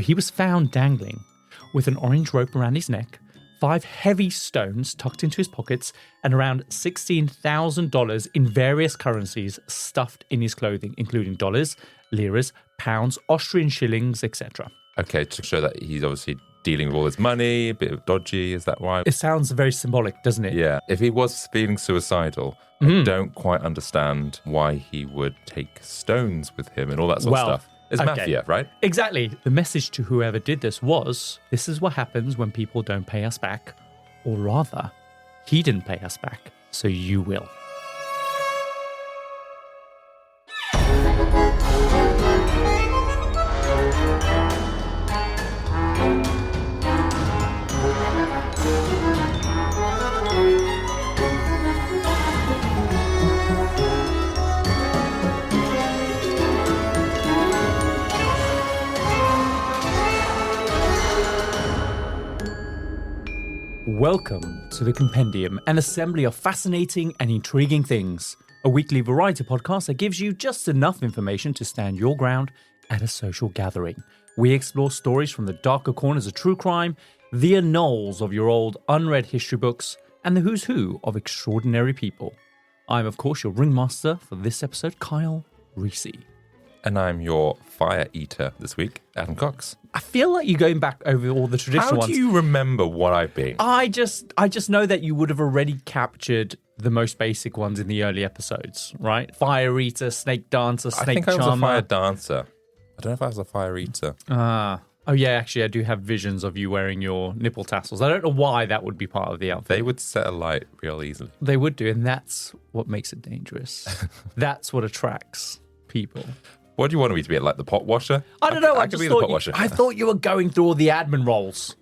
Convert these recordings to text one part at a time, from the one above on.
he was found dangling with an orange rope around his neck, 5 heavy stones tucked into his pockets, and around $16,000 in various currencies stuffed in his clothing, including dollars, liras, pounds, Austrian shillings, etc. Okay, to show that he's obviously dealing with all his money, a bit of dodgy, is that why? It sounds very symbolic, doesn't it? Yeah. If he was feeling suicidal, I don't quite understand why he would take stones with him and all that sort of stuff. It's Mafia, right? Exactly. The message to whoever did this was, this is what happens when people don't pay us back. Or rather, he didn't pay us back, so you will. Welcome to the Compendium, an assembly of fascinating and intriguing things. A weekly variety podcast that gives you just enough information to stand your ground at a social gathering. We explore stories from the darker corners of true crime, the annals of your old unread history books, and the who's who of extraordinary people. I'm, of course, your ringmaster for this episode, Kyle Risi. And I'm your fire eater this week, Adam Cox. I feel like you're going back over all the traditional ones. How do you remember what I've been? I just know that you would have already captured the most basic ones in the early episodes, right? Fire eater, snake dancer, snake charmer. I think I was a fire dancer. I don't know if I was a fire eater. Oh yeah, actually I do have visions of you wearing your nipple tassels. I don't know why that would be part of the outfit. They would set alight real easily. They would do, and that's what makes it dangerous. That's what attracts people. What do you want me to be, like the pot washer? I don't know. I could be the pot washer. I thought you were going through all the admin roles,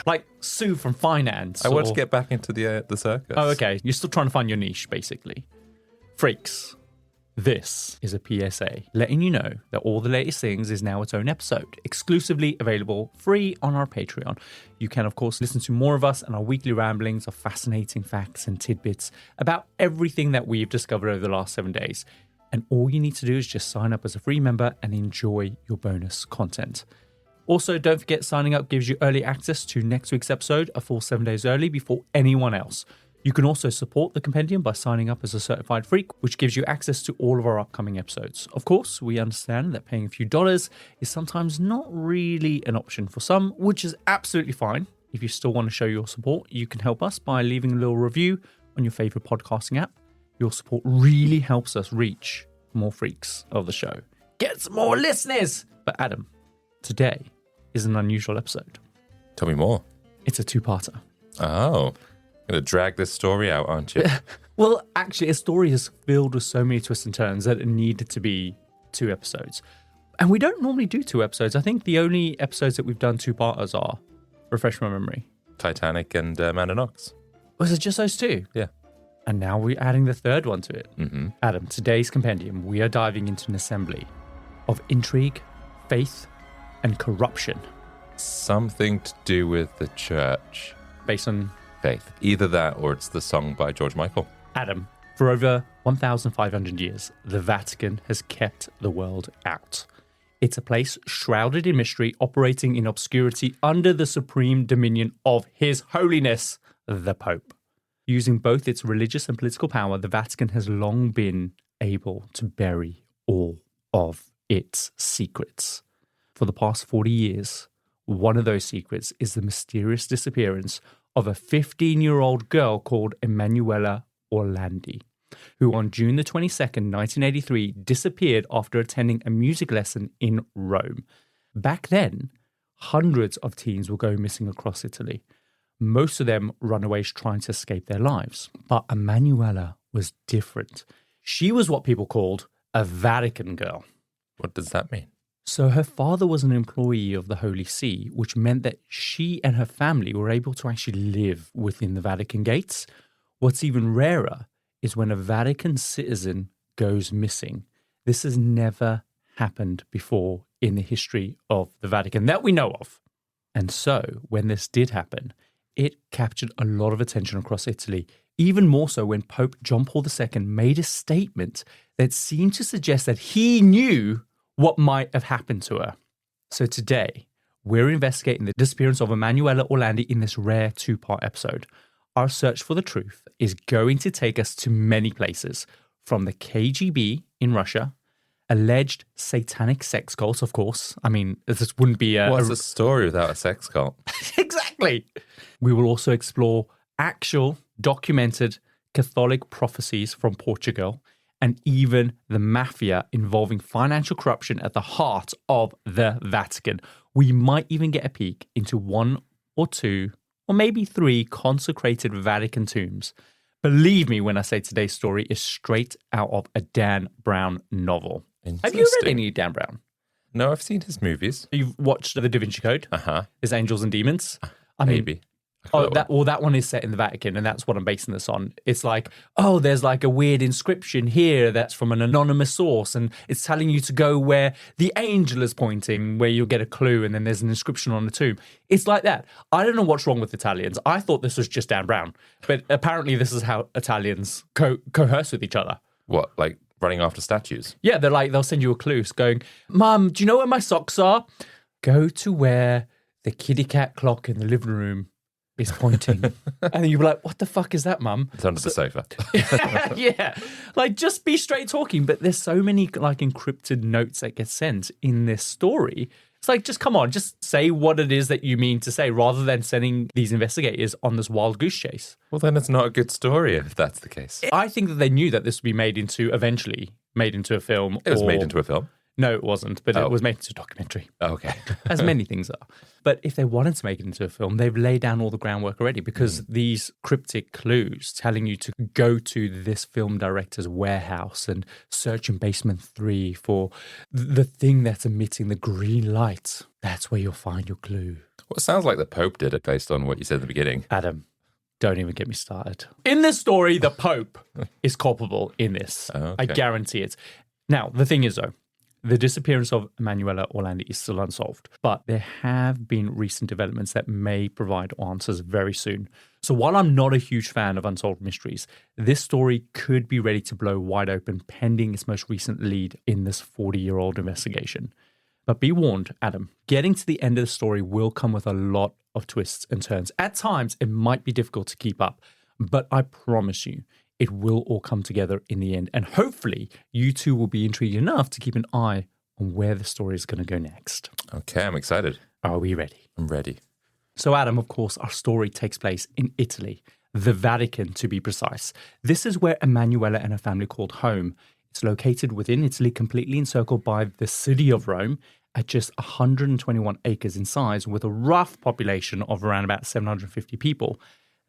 like Sue from finance. I want to get back into the circus. Oh, okay. You're still trying to find your niche, basically. Freaks, this is a PSA, letting you know that All the Latest Things is now its own episode, exclusively available free on our Patreon. You can, of course, listen to more of us and our weekly ramblings of fascinating facts and tidbits about everything that we've discovered over the last 7 days. And all you need to do is just sign up as a free member and enjoy your bonus content. Also, don't forget, signing up gives you early access to next week's episode, a full 7 days early before anyone else. You can also support the Compendium by signing up as a certified freak, which gives you access to all of our upcoming episodes. Of course, we understand that paying a few dollars is sometimes not really an option for some, which is absolutely fine. If you still want to show your support, you can help us by leaving a little review on your favorite podcasting app. Your support really helps us reach more freaks of the show. Get some more listeners! But Adam, today is an unusual episode. Tell me more. It's a two-parter. Oh, going to drag this story out, aren't you? Well, actually, a story is filled with so many twists and turns that it needed to be 2 episodes. And we don't normally do 2 episodes. I think the only episodes that we've done 2-parters are, refresh my memory, Titanic and Man and Ox. Was it just those 2? Yeah. And now we're adding the 3rd one to it. Mm-hmm. Adam, today's Compendium, we are diving into an assembly of intrigue, faith, and corruption. Something to do with the church. Based on faith. Either that or it's the song by George Michael. Adam, for over 1,500 years, the Vatican has kept the world out. It's a place shrouded in mystery, operating in obscurity under the supreme dominion of His Holiness, the Pope. Using both its religious and political power, the Vatican has long been able to bury all of its secrets. For the past 40 years, one of those secrets is the mysterious disappearance of a 15-year-old girl called Emanuela Orlandi, who on June the 22nd, 1983, disappeared after attending a music lesson in Rome. Back then, hundreds of teens will go missing across Italy. Most of them runaways trying to escape their lives. But Emanuela was different. She was what people called a Vatican girl. What does that mean? So her father was an employee of the Holy See, which meant that she and her family were able to actually live within the Vatican gates. What's even rarer is when a Vatican citizen goes missing. This has never happened before in the history of the Vatican that we know of. And so when this did happen, it captured a lot of attention across Italy, even more so when Pope John Paul II made a statement that seemed to suggest that he knew what might have happened to her. So today, we're investigating the disappearance of Emanuela Orlandi in this rare 2-part episode. Our search for the truth is going to take us to many places, from the KGB in Russia, alleged satanic sex cults, of course. I mean, this wouldn't be What's a story without a sex cult? Exactly. We will also explore actual documented Catholic prophecies from Portugal, and even the Mafia involving financial corruption at the heart of the Vatican. We might even get a peek into 1 or 2 or maybe 3 consecrated Vatican tombs. Believe me when I say today's story is straight out of a Dan Brown novel. Have you read any Dan Brown? No, I've seen his movies. You've watched The Da Vinci Code? Uh-huh. His Angels and Demons? Maybe. That one is set in the Vatican, and that's what I'm basing this on. It's like, there's like a weird inscription here that's from an anonymous source, and it's telling you to go where the angel is pointing, where you'll get a clue, and then there's an inscription on the tomb. It's like that. I don't know what's wrong with Italians. I thought this was just Dan Brown, but apparently this is how Italians coerce with each other. What, like running after statues? Yeah, they'll send you a clue going, Mum, do you know where my socks are? Go to where the kitty cat clock in the living room is pointing. And then you'll be like, what the fuck is that, Mum? It's under the sofa. Yeah. Like, just be straight talking. But there's so many like encrypted notes that get sent in this story. It's like, just come on, just say what it is that you mean to say rather than sending these investigators on this wild goose chase. Well, then it's not a good story if that's the case. I think that they knew that this would be eventually made into a film. It was made into a film? No, it wasn't, but it was made into a documentary. Okay. As many things are. But if they wanted to make it into a film, they've laid down all the groundwork already, because these cryptic clues telling you to go to this film director's warehouse and search in basement 3 for the thing that's emitting the green light, that's where you'll find your clue. Well, it sounds like the Pope did it based on what you said at the beginning. Adam, don't even get me started. In this story, the Pope is culpable in this. Okay. I guarantee it. Now, the thing is, though, the disappearance of Emanuela Orlandi is still unsolved, but there have been recent developments that may provide answers very soon. So while I'm not a huge fan of unsolved mysteries, this story could be ready to blow wide open pending its most recent lead in this 40-year-old investigation. But be warned, Adam, getting to the end of the story will come with a lot of twists and turns. At times, it might be difficult to keep up, but I promise you, it will all come together in the end. And hopefully, you two will be intrigued enough to keep an eye on where the story is going to go next. Okay, I'm excited. Are we ready? I'm ready. So, Adam, of course, our story takes place in Italy, the Vatican to be precise. This is where Emanuela and her family called home. It's located within Italy, completely encircled by the city of Rome, at just 121 acres in size, with a rough population of around about 750 people.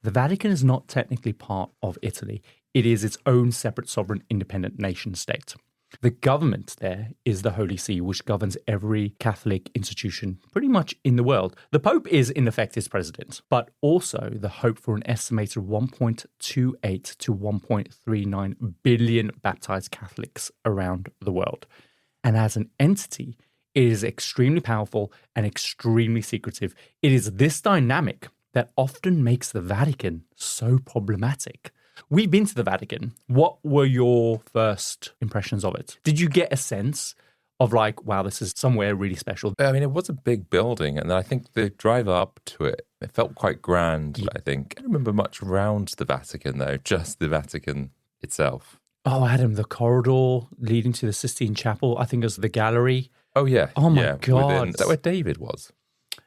The Vatican is not technically part of Italy. It is its own separate sovereign independent nation state. The government there is the Holy See, which governs every Catholic institution pretty much in the world. The Pope is, in effect, its president, but also the hope for an estimated 1.28 to 1.39 billion baptized Catholics around the world. And as an entity, it is extremely powerful and extremely secretive. It is this dynamic that often makes the Vatican so problematic. We've been to the Vatican. What were your first impressions of it? Did you get a sense of like, wow, this is somewhere really special? I mean, it was a big building, and I think the drive up to it, it felt quite grand, I think. I don't remember much around the Vatican, though, just the Vatican itself. Oh, Adam, the corridor leading to the Sistine Chapel, I think it was the gallery. Oh, yeah. Oh, my God. Is that where David was?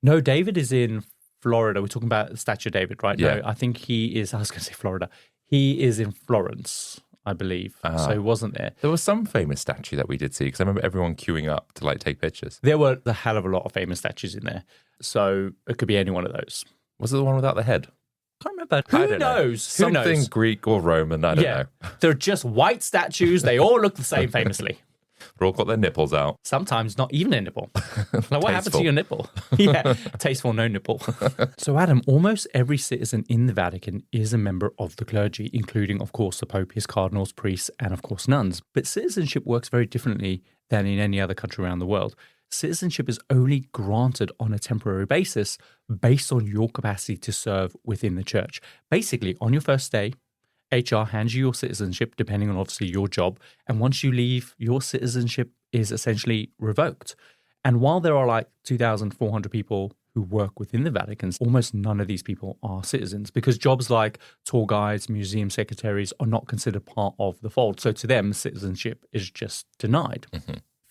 No, David is in Florida. We're talking about the Statue of David, right? Yeah. No, I think he is, I was going to say Florida. He is in Florence, I believe. So he wasn't there. There was some famous statue that we did see, because I remember everyone queuing up to like take pictures. There were a hell of a lot of famous statues in there. So it could be any one of those. Was it the one without the head? Can't remember. Who knows? Something Greek or Roman, I don't know. They're just white statues. They all look the same famously. They've all got their nipples out. Sometimes not even a nipple. Like, what happened to your nipple? Yeah, tasteful, no nipple. So, Adam, almost every citizen in the Vatican is a member of the clergy, including, of course, the Pope, his cardinals, priests, and, of course, nuns. But citizenship works very differently than in any other country around the world. Citizenship is only granted on a temporary basis based on your capacity to serve within the church. Basically, on your first day, HR hands you your citizenship, depending on obviously your job. And once you leave, your citizenship is essentially revoked. And while there are like 2,400 people who work within the Vatican, almost none of these people are citizens because jobs like tour guides, museum secretaries are not considered part of the fold. So to them, citizenship is just denied.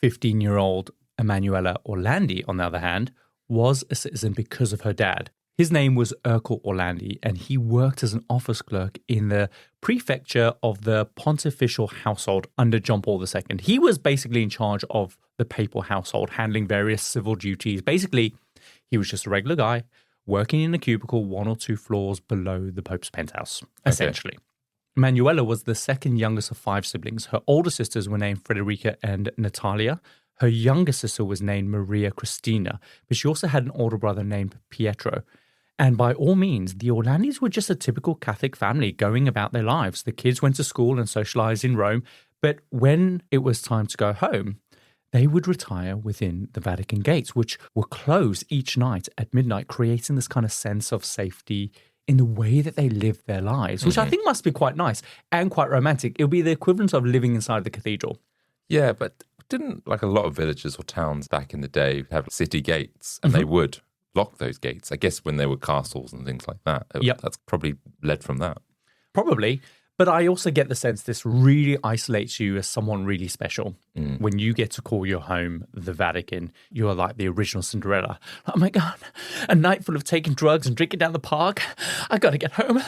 15-year-old Emanuela Orlandi, on the other hand, was a citizen because of her dad. His name was Ercole Orlandi, and he worked as an office clerk in the prefecture of the pontifical household under John Paul II. He was basically in charge of the papal household, handling various civil duties. Basically, he was just a regular guy working in a cubicle 1 or 2 floors below the Pope's penthouse, essentially. Emanuela was the second youngest of 5 siblings. Her older sisters were named Frederica and Natalia. Her younger sister was named Maria Cristina, but she also had an older brother named Pietro. And by all means, the Orlandis were just a typical Catholic family going about their lives. The kids went to school and socialized in Rome, but when it was time to go home, they would retire within the Vatican gates, which were closed each night at midnight, creating this kind of sense of safety in the way that they lived their lives, which I think must be quite nice and quite romantic. It would be the equivalent of living inside the cathedral. Yeah, but didn't like a lot of villages or towns back in the day have city gates, and they would lock those gates, I guess, when there were castles and things like that. Yep. That's probably led from that. Probably. But I also get the sense this really isolates you as someone really special. When you get to call your home the Vatican, you're like the original Cinderella. Oh my God, a night full of taking drugs and drinking down the park. I got to get home.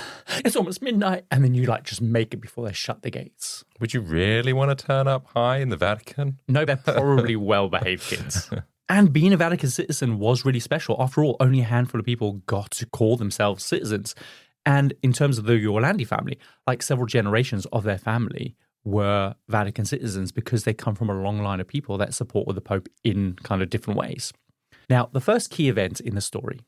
It's almost midnight. And then you like just make it before they shut the gates. Would you really want to turn up high in the Vatican? No, they're probably well-behaved kids. And being a Vatican citizen was really special. After all, only a handful of people got to call themselves citizens. And in terms of the Orlandi family, like several generations of their family were Vatican citizens because they come from a long line of people that support the Pope in kind of different ways. Now, the first key event in the story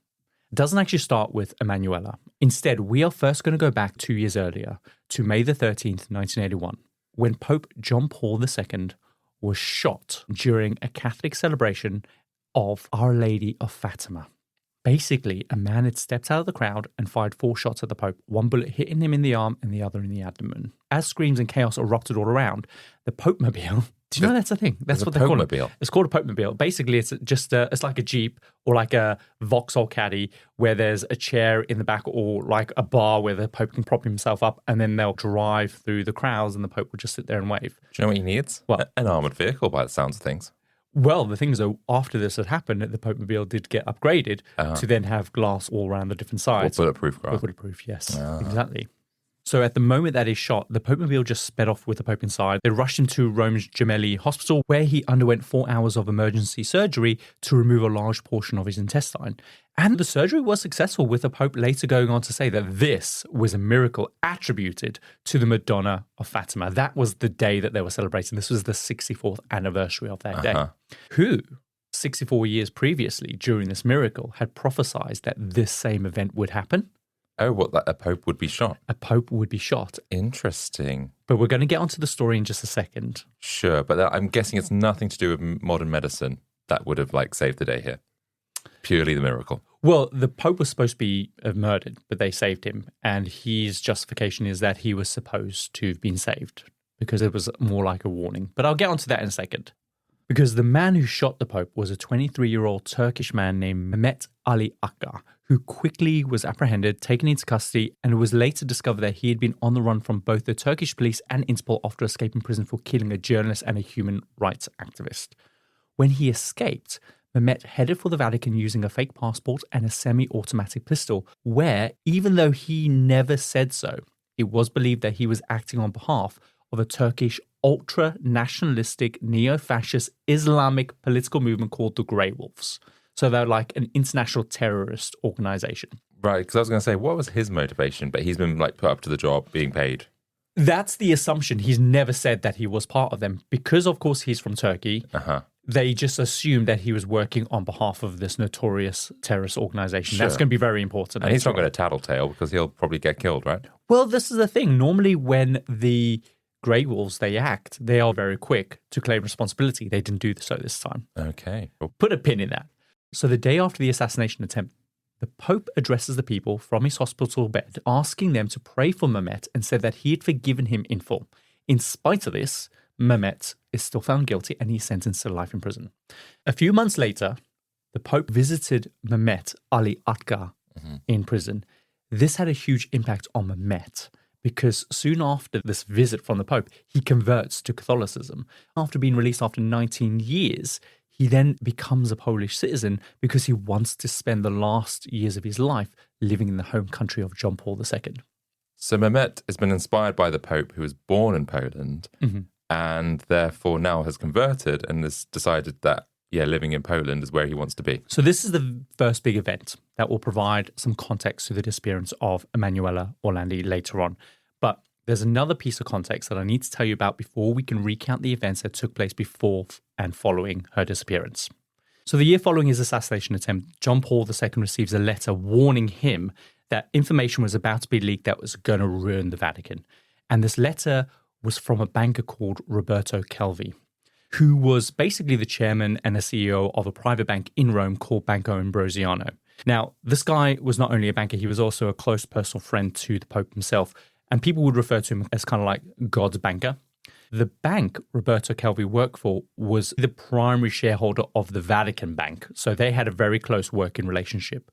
doesn't actually start with Emanuela. Instead, we are first going to go back 2 years earlier to May the 13th, 1981, when Pope John Paul II was shot during a Catholic celebration of Our Lady of Fatima. Basically, a man had stepped out of the crowd and fired 4 shots at the Pope, 1 bullet hitting him in the arm and the other in the abdomen. As screams and chaos erupted all around, the Pope-mobile, do you know that's a thing? That's what they call it. It's called a Pope-mobile. Basically, it's just it's like a Jeep or like a Vauxhall Caddy where there's a chair in the back or like a bar where the Pope can prop himself up and then they'll drive through the crowds and the Pope will just sit there and wave. Do you know what he needs? What? An armoured vehicle by the sounds of things. Well, the thing is, though, after this had happened, the Pope-mobile did get upgraded to then have glass all around the different sides. Or bulletproof glass. Bulletproof, yes, exactly. So at the moment that he's shot, the Pope-mobile just sped off with the Pope inside. They rushed him to Rome's Gemelli Hospital, where he underwent 4 hours of emergency surgery to remove a large portion of his intestine. And the surgery was successful, with the Pope later going on to say that this was a miracle attributed to the Madonna of Fatima. That was the day that they were celebrating. This was the 64th anniversary of that day. Who, 64 years previously, during this miracle, had prophesied that this same event would happen. Oh, what, that a Pope would be shot? A Pope would be shot. Interesting. But we're going to get onto the story in just a second. Sure, but I'm guessing it's nothing to do with modern medicine that would have like saved the day here. Purely the miracle. Well, the Pope was supposed to be murdered, but they saved him. And his justification is that he was supposed to have been saved because it was more like a warning. But I'll get onto that in a second. Because the man who shot the Pope was a 23-year-old Turkish man named Mehmet Ali Akka, who quickly was apprehended, taken into custody, and it was later discovered that he had been on the run from both the Turkish police and Interpol after escaping prison for killing a journalist and a human rights activist. When he escaped, Mehmet headed for the Vatican using a fake passport and a semi-automatic pistol, where, even though he never said so, it was believed that he was acting on behalf of a Turkish ultra-nationalistic, neo-fascist Islamic political movement called the Grey Wolves. So they're like an international terrorist organization. Right, because I was going to say, what was his motivation? But he's been like put up to the job, being paid. That's the assumption. He's never said that he was part of them. Because, of course, he's from Turkey, they just assumed that he was working on behalf of this notorious terrorist organization. Sure. That's going to be very important. And he's not going to tattletale because he'll probably get killed, right? Well, this is the thing. Normally when the Grey Wolves, they act, they are very quick to claim responsibility. They didn't do so this time. Okay. We'll put a pin in that. So the day after the assassination attempt, the Pope addresses the people from his hospital bed, asking them to pray for Mehmet and said that he had forgiven him in full. In spite of this, Mehmet is still found guilty and he's sentenced to life in prison. A few months later, the Pope visited Mehmet Ali Atkar in prison. This had a huge impact on Mehmet because soon after this visit from the Pope, he converts to Catholicism. After being released after 19 years, he then becomes a Polish citizen because he wants to spend the last years of his life living in the home country of John Paul II. So Mehmet has been inspired by the Pope, who was born in Poland, and therefore now has converted and has decided that, living in Poland is where he wants to be. So this is the first big event that will provide some context to the disappearance of Emanuela Orlandi later on. But there's another piece of context that I need to tell you about before we can recount the events that took place before and following her disappearance. So the year following his assassination attempt, John Paul II receives a letter warning him that information was about to be leaked that was going to ruin the Vatican. And this letter was from a banker called Roberto Calvi, who was basically the chairman and a CEO of a private bank in Rome called Banco Ambrosiano. Now, this guy was not only a banker, he was also a close personal friend to the Pope himself, and people would refer to him as kind of like God's banker. The bank Roberto Calvi worked for was the primary shareholder of the Vatican Bank, so they had a very close working relationship.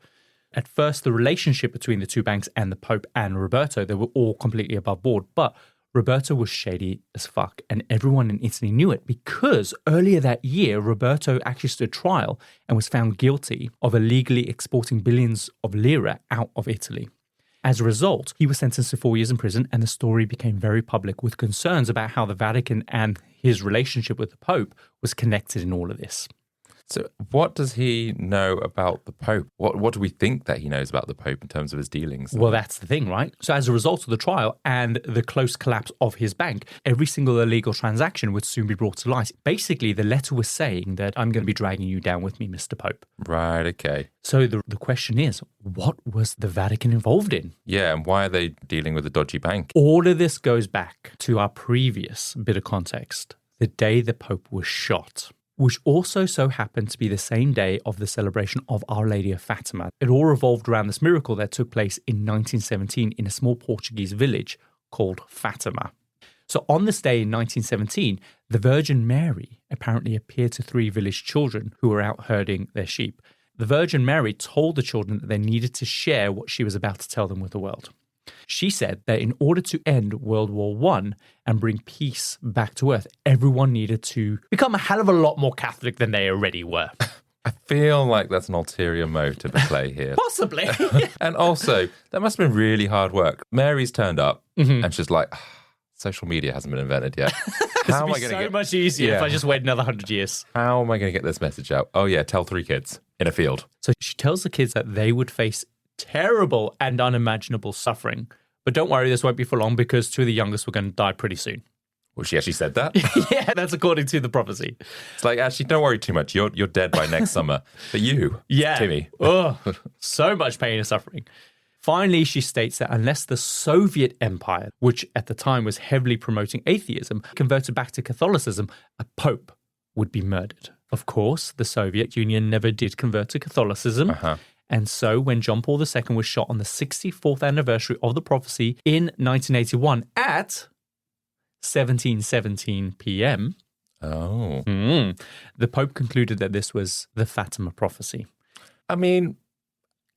At first, the relationship between the two banks and the Pope and Roberto, they were all completely above board, but Roberto was shady as fuck, and everyone in Italy knew it because earlier that year, Roberto actually stood trial and was found guilty of illegally exporting billions of lira out of Italy. As a result, he was sentenced to 4 years in prison, and the story became very public with concerns about how the Vatican and his relationship with the Pope was connected in all of this. So what does he know about the Pope? What do we think that he knows about the Pope in terms of his dealings? Well, that's the thing, right? So as a result of the trial and the close collapse of his bank, every single illegal transaction would soon be brought to light. Basically, the letter was saying that I'm going to be dragging you down with me, Mr. Pope. Right, okay. So the question is, what was the Vatican involved in? Yeah, and why are they dealing with a dodgy bank? All of this goes back to our previous bit of context, the day the Pope was shot, which also so happened to be the same day of the celebration of Our Lady of Fatima. It all revolved around this miracle that took place in 1917 in a small Portuguese village called Fatima. So on this day in 1917, the Virgin Mary apparently appeared to 3 village children who were out herding their sheep. The Virgin Mary told the children that they needed to share what she was about to tell them with the world. She said that in order to end World War I and bring peace back to Earth, everyone needed to become a hell of a lot more Catholic than they already were. I feel like that's an ulterior motive at play here. Possibly. And also, that must have been really hard work. Mary's turned up and she's like, social media hasn't been invented yet. How am I going to get much easier if I just wait another 100 years? How am I going to get this message out? Oh yeah, tell 3 kids in a field. So she tells the kids that they would face terrible and unimaginable suffering. But don't worry, this won't be for long because 2 of the youngest were going to die pretty soon. Well, she actually said that? Yeah, that's according to the prophecy. It's like, actually, don't worry too much. You're dead by next summer. But you, Timmy. Oh, so much pain and suffering. Finally, she states that unless the Soviet Empire, which at the time was heavily promoting atheism, converted back to Catholicism, a pope would be murdered. Of course, the Soviet Union never did convert to Catholicism. And so when John Paul II was shot on the 64th anniversary of the prophecy in 1981 at 17:17 p.m., the Pope concluded that this was the Fatima prophecy. I mean,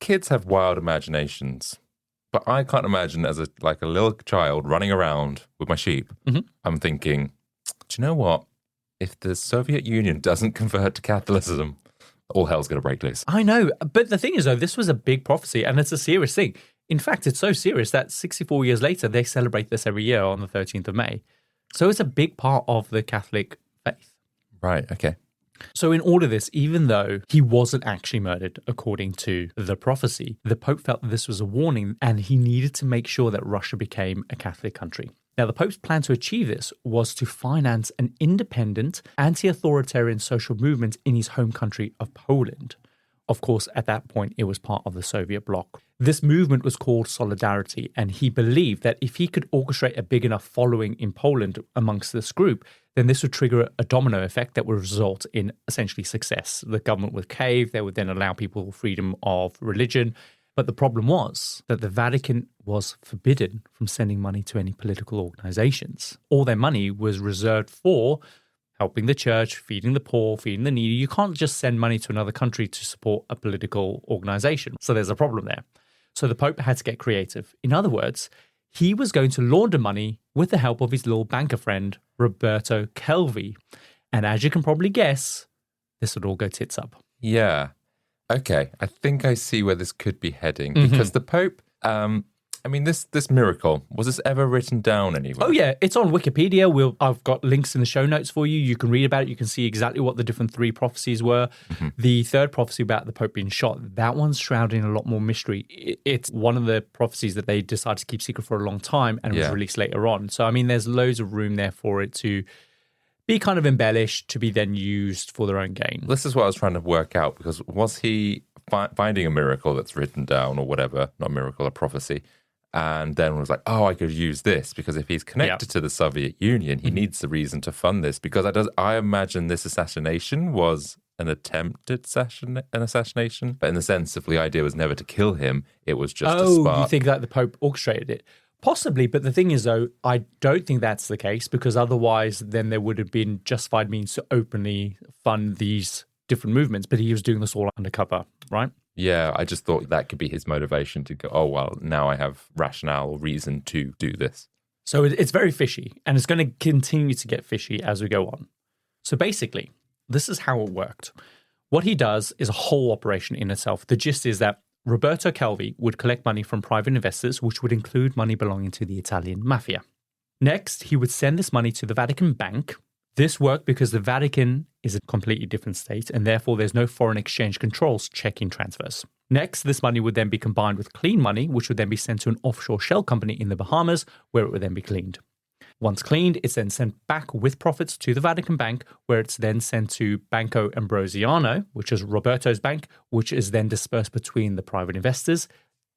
kids have wild imaginations, but I can't imagine as a little child running around with my sheep. I'm thinking, do you know what? If the Soviet Union doesn't convert to Catholicism, all hell's going to break loose. I know. But the thing is, though, this was a big prophecy and it's a serious thing. In fact, it's so serious that 64 years later, they celebrate this every year on the 13th of May. So it's a big part of the Catholic faith. Right, okay. So in all of this, even though he wasn't actually murdered, according to the prophecy, the Pope felt that this was a warning and he needed to make sure that Russia became a Catholic country. Now, the Pope's plan to achieve this was to finance an independent, anti-authoritarian social movement in his home country of Poland. Of course, at that point, it was part of the Soviet bloc. This movement was called Solidarity, and he believed that if he could orchestrate a big enough following in Poland amongst this group, then this would trigger a domino effect that would result in essentially success. The government would cave, they would then allow people freedom of religion, But the problem was that the Vatican was forbidden from sending money to any political organizations. All their money was reserved for helping the church, feeding the poor, feeding the needy. You can't just send money to another country to support a political organization. So there's a problem there. So the Pope had to get creative. In other words, he was going to launder money with the help of his little banker friend, Roberto Calvi. And as you can probably guess, this would all go tits up. Yeah. Okay. I think I see where this could be heading because the Pope, this miracle, was this ever written down anywhere? Oh, yeah. It's on Wikipedia. I've got links in the show notes for you. You can read about it. You can see exactly what the different 3 prophecies were. The third prophecy about the Pope being shot, that one's shrouded in a lot more mystery. It's one of the prophecies that they decided to keep secret for a long time and was released later on. So, there's loads of room there for it to be kind of embellished to be then used for their own gain. This is what I was trying to work out because was he finding a miracle that's written down or whatever, not a miracle, a prophecy, and then was like, oh, I could use this because if he's connected to the Soviet Union, he needs the reason to fund this because I imagine this assassination was an attempted assassination, but in the sense of the idea was never to kill him, it was just a spark. Oh, you think that the Pope orchestrated it? Possibly, but the thing is, though, I don't think that's the case because otherwise then there would have been justified means to openly fund these different movements, but he was doing this all undercover, right? Yeah, I just thought that could be his motivation to go, oh, well, now I have rationale or reason to do this. So it's very fishy, and it's going to continue to get fishy as we go on. So basically, this is how it worked. What he does is a whole operation in itself. The gist is that Roberto Calvi would collect money from private investors, which would include money belonging to the Italian Mafia. Next, he would send this money to the Vatican Bank. This worked because the Vatican is a completely different state, and therefore there's no foreign exchange controls checking transfers. Next, this money would then be combined with clean money, which would then be sent to an offshore shell company in the Bahamas, where it would then be cleaned. Once cleaned, it's then sent back with profits to the Vatican Bank, where it's then sent to Banco Ambrosiano, which is Roberto's bank, which is then dispersed between the private investors,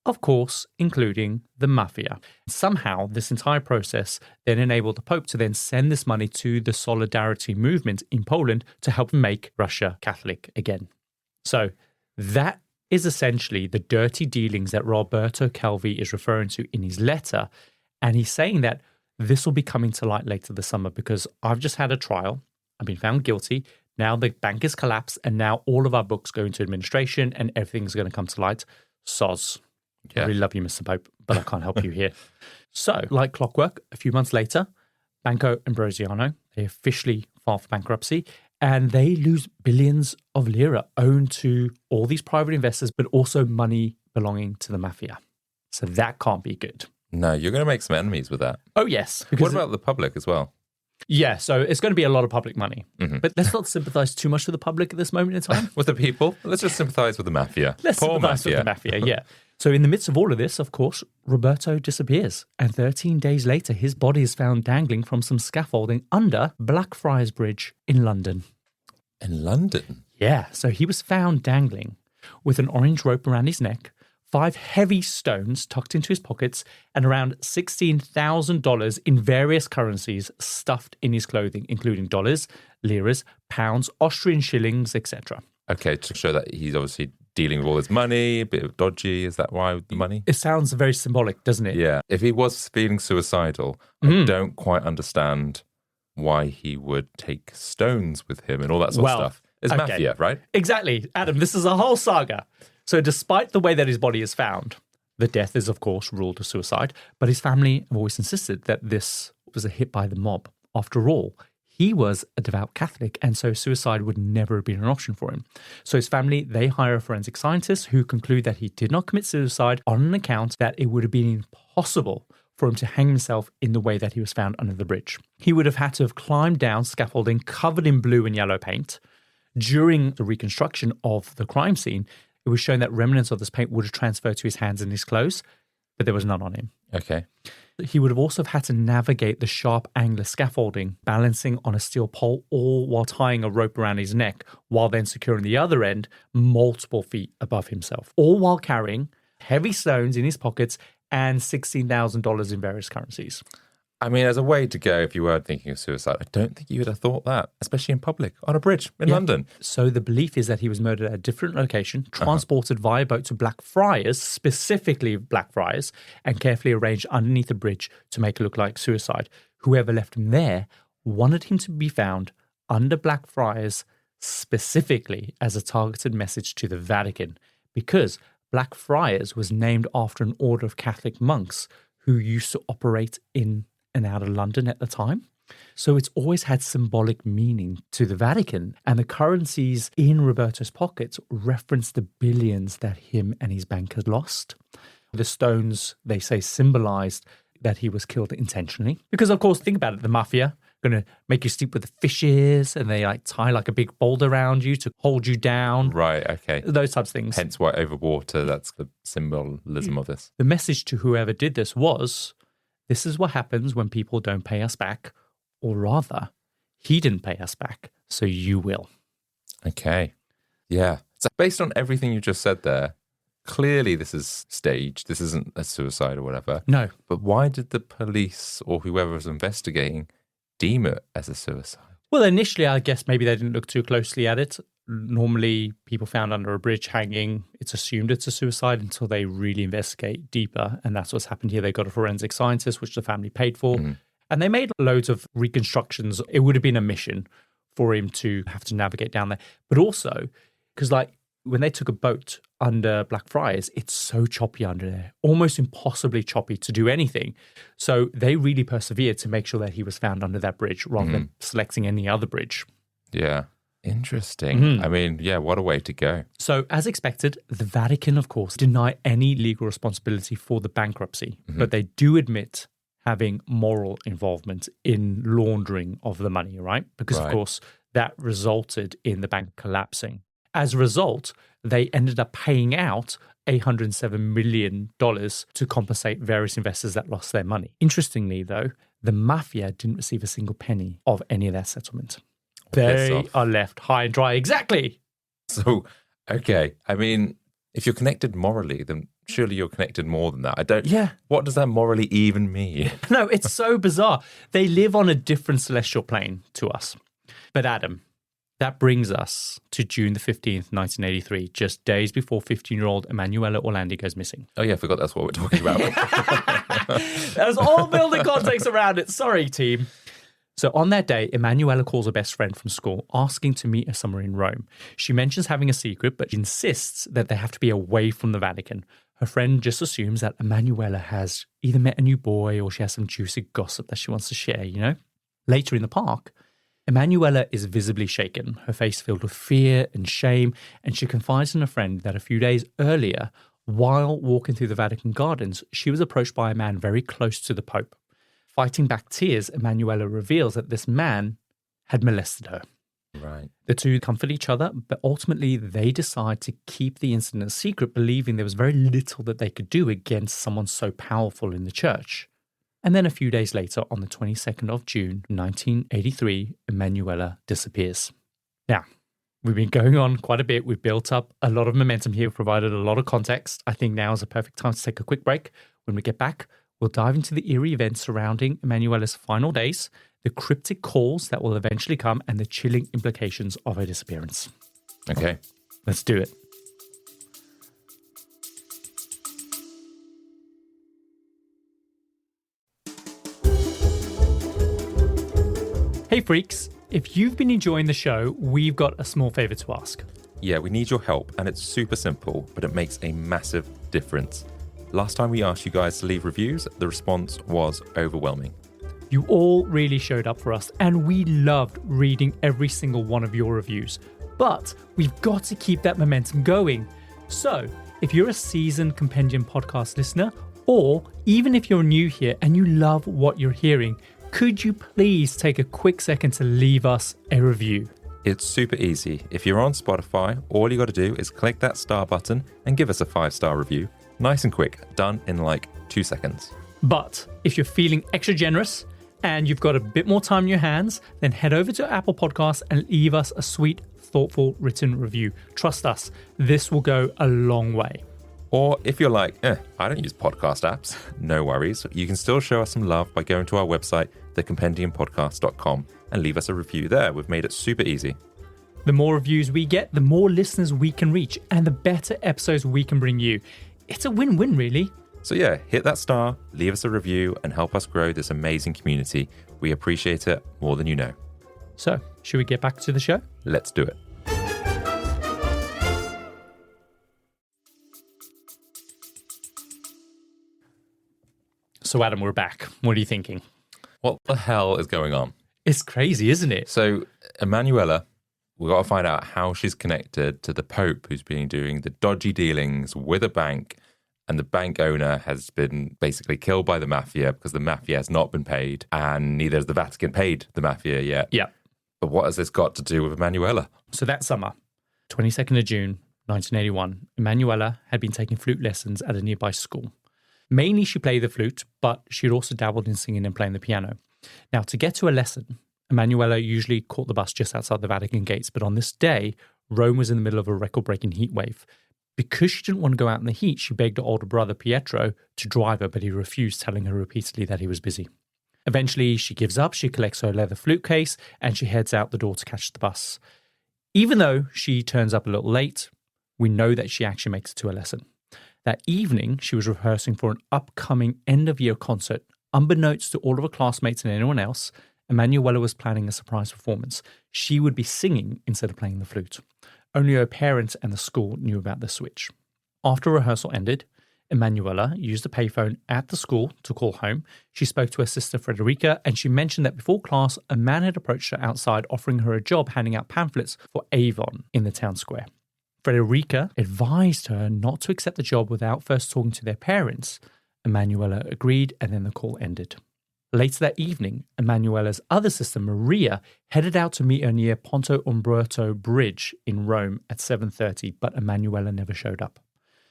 of course, including the Mafia. Somehow, this entire process then enabled the Pope to then send this money to the Solidarity movement in Poland to help make Russia Catholic again. So that is essentially the dirty dealings that Roberto Calvi is referring to in his letter. And he's saying that this will be coming to light later this summer because I've just had a trial. I've been found guilty. Now the bank has collapsed and now all of our books go into administration and everything's going to come to light. Soz. Yeah. I really love you, Mr. Pope, but I can't help you here. So, like clockwork, a few months later, Banco Ambrosiano, they officially file for bankruptcy and they lose billions of lira owned to all these private investors, but also money belonging to the Mafia. So that can't be good. No, you're going to make some enemies with that. Oh, yes. What about the public as well? Yeah, so it's going to be a lot of public money. But let's not sympathize too much with the public at this moment in time. With the people? Let's just sympathize with the Mafia. Let's sympathize with the Mafia, yeah. So in the midst of all of this, of course, Roberto disappears. And 13 days later, his body is found dangling from some scaffolding under Blackfriars Bridge in London. In London? Yeah, so he was found dangling with an orange rope around his neck, 5 heavy stones tucked into his pockets, and around $16,000 in various currencies stuffed in his clothing, including dollars, liras, pounds, Austrian shillings, etc. Okay, to show that he's obviously dealing with all his money, a bit of dodgy. Is that why with the money? It sounds very symbolic, doesn't it? Yeah. If he was feeling suicidal, I don't quite understand why he would take stones with him and all that sort of stuff. It's Mafia, right? Exactly. Adam, this is a whole saga. So despite the way that his body is found, the death is, of course, ruled a suicide, but his family have always insisted that this was a hit by the mob. After all, he was a devout Catholic, and so suicide would never have been an option for him. So his family, they hire a forensic scientist who conclude that he did not commit suicide on an account that it would have been impossible for him to hang himself in the way that he was found under the bridge. He would have had to have climbed down scaffolding covered in blue and yellow paint. During the reconstruction of the crime scene, it was shown that remnants of this paint would have transferred to his hands and his clothes, but there was none on him. Okay. He would have also had to navigate the sharp angular scaffolding, balancing on a steel pole, all while tying a rope around his neck, while then securing the other end multiple feet above himself, all while carrying heavy stones in his pockets and $16,000 in various currencies. I mean, as a way to go, if you were thinking of suicide, I don't think you would have thought that, especially in public, on a bridge in London. So the belief is that he was murdered at a different location, transported via boat to Blackfriars, specifically Blackfriars, and carefully arranged underneath the bridge to make it look like suicide. Whoever left him there wanted him to be found under Blackfriars specifically as a targeted message to the Vatican, because Blackfriars was named after an order of Catholic monks who used to operate in and out of London at the time. So it's always had symbolic meaning to the Vatican, and the currencies in Roberto's pockets reference the billions that him and his bank had lost. The stones, they say, symbolized that he was killed intentionally. Because, of course, think about it, the Mafia going to make you sleep with the fishes, and they tie like a big boulder around you to hold you down. Right, okay. Those types of things. Hence why over water, that's the symbolism of this. The message to whoever did this was, this is what happens when people don't pay us back, or rather, he didn't pay us back, so you will. Okay. Yeah. So based on everything you just said there, clearly this is staged. This isn't a suicide or whatever. No. But why did the police or whoever was investigating deem it as a suicide? Well, initially, I guess maybe they didn't look too closely at it. Normally, people found under a bridge hanging, it's assumed it's a suicide until they really investigate deeper. And that's what's happened here. They got a forensic scientist, which the family paid for. And they made loads of reconstructions. It would have been a mission for him to have to navigate down there. But also, because when they took a boat under Blackfriars, it's so choppy under there, almost impossibly choppy to do anything. So they really persevered to make sure that he was found under that bridge rather than selecting any other bridge. Yeah. Interesting. I mean, yeah, what a way to go. So as expected, the Vatican, of course, deny any legal responsibility for the bankruptcy, but they do admit having moral involvement in laundering of the money, right? Because, of course, that resulted in the bank collapsing. As a result, they ended up paying out $807 million to compensate various investors that lost their money. Interestingly, though, the Mafia didn't receive a single penny of any of that settlement. They are left high and dry. Exactly. So, okay. I mean, if you're connected morally, then surely you're connected more than that. Yeah. What does that morally even mean? No, it's so bizarre. They live on a different celestial plane to us. But Adam, that brings us to June the 15th, 1983, just days before 15-year-old Emanuela Orlandi goes missing. Oh, yeah, I forgot that's what we're talking about. There's all building context around it. Sorry, team. So on that day, Emanuela calls her best friend from school, asking to meet her somewhere in Rome. She mentions having a secret, but insists that they have to be away from the Vatican. Her friend just assumes that Emanuela has either met a new boy or she has some juicy gossip that she wants to share, you know? Later in the park, Emanuela is visibly shaken, her face filled with fear and shame, and she confides in her friend that a few days earlier, while walking through the Vatican gardens, she was approached by a man very close to the Pope. Fighting back tears, Emanuela reveals that this man had molested her. Right. The two comfort each other, but ultimately they decide to keep the incident a secret, believing there was very little that they could do against someone so powerful in the church. And then a few days later, on the 22nd of June, 1983, Emanuela disappears. Now, we've been going on quite a bit. We've built up a lot of momentum here, provided a lot of context. I think now is a perfect time to take a quick break. When we get back, we'll dive into the eerie events surrounding Emanuela's final days, the cryptic calls that will eventually come, and the chilling implications of her disappearance. Okay. Let's do it. Hey freaks, if you've been enjoying the show, we've got a small favor to ask. Yeah, we need your help, and it's super simple, but it makes a massive difference. Last time we asked you guys to leave reviews, the response was overwhelming. You all really showed up for us, and we loved reading every single one of your reviews. But we've got to keep that momentum going. So, if you're a seasoned Compendium podcast listener, or even if you're new here and you love what you're hearing, could you please take a quick second to leave us a review? It's super easy. If you're on Spotify, all you got to do is click that star button and give us a 5-star review. Nice and quick, done in like 2 seconds. But if you're feeling extra generous and you've got a bit more time in your hands, then head over to Apple Podcasts and leave us a sweet, thoughtful written review. Trust us, this will go a long way. Or if you're like, I don't use podcast apps, no worries. You can still show us some love by going to our website, thecompendiumpodcast.com, and leave us a review there. We've made it super easy. The more reviews we get, the more listeners we can reach, and the better episodes we can bring you. It's a win-win, really. So yeah, hit that star, leave us a review, and help us grow this amazing community. We appreciate it more than you know. So, should we get back to the show? Let's do it. So, Adam, we're back. What are you thinking? What the hell is going on? It's crazy, isn't it? So, Emanuela, we've got to find out how she's connected to the Pope, who's been doing the dodgy dealings with a bank. And the bank owner has been basically killed by the Mafia because the Mafia has not been paid. And neither has the Vatican paid the Mafia yet. Yeah. But what has this got to do with Emanuela? So that summer, 22nd of June, 1981, Emanuela had been taking flute lessons at a nearby school. Mainly she played the flute, but she'd also dabbled in singing and playing the piano. Now, to get to a lesson, Emanuela usually caught the bus just outside the Vatican gates. But on this day, Rome was in the middle of a record-breaking heat wave. Because she didn't want to go out in the heat, she begged her older brother, Pietro, to drive her, but he refused, telling her repeatedly that he was busy. Eventually, she gives up, she collects her leather flute case, and she heads out the door to catch the bus. Even though she turns up a little late, we know that she actually makes it to a lesson. That evening, she was rehearsing for an upcoming end-of-year concert. Unbeknownst to all of her classmates and anyone else, Emanuela was planning a surprise performance. She would be singing instead of playing the flute. Only her parents and the school knew about the switch. After rehearsal ended, Emanuela used a payphone at the school to call home. She spoke to her sister Frederica, and she mentioned that before class, a man had approached her outside offering her a job handing out pamphlets for Avon in the town square. Frederica advised her not to accept the job without first talking to their parents. Emanuela agreed, and then the call ended. Later that evening, Emanuela's other sister, Maria, headed out to meet her near Ponte Umberto Bridge in Rome at 7:30, but Emanuela never showed up.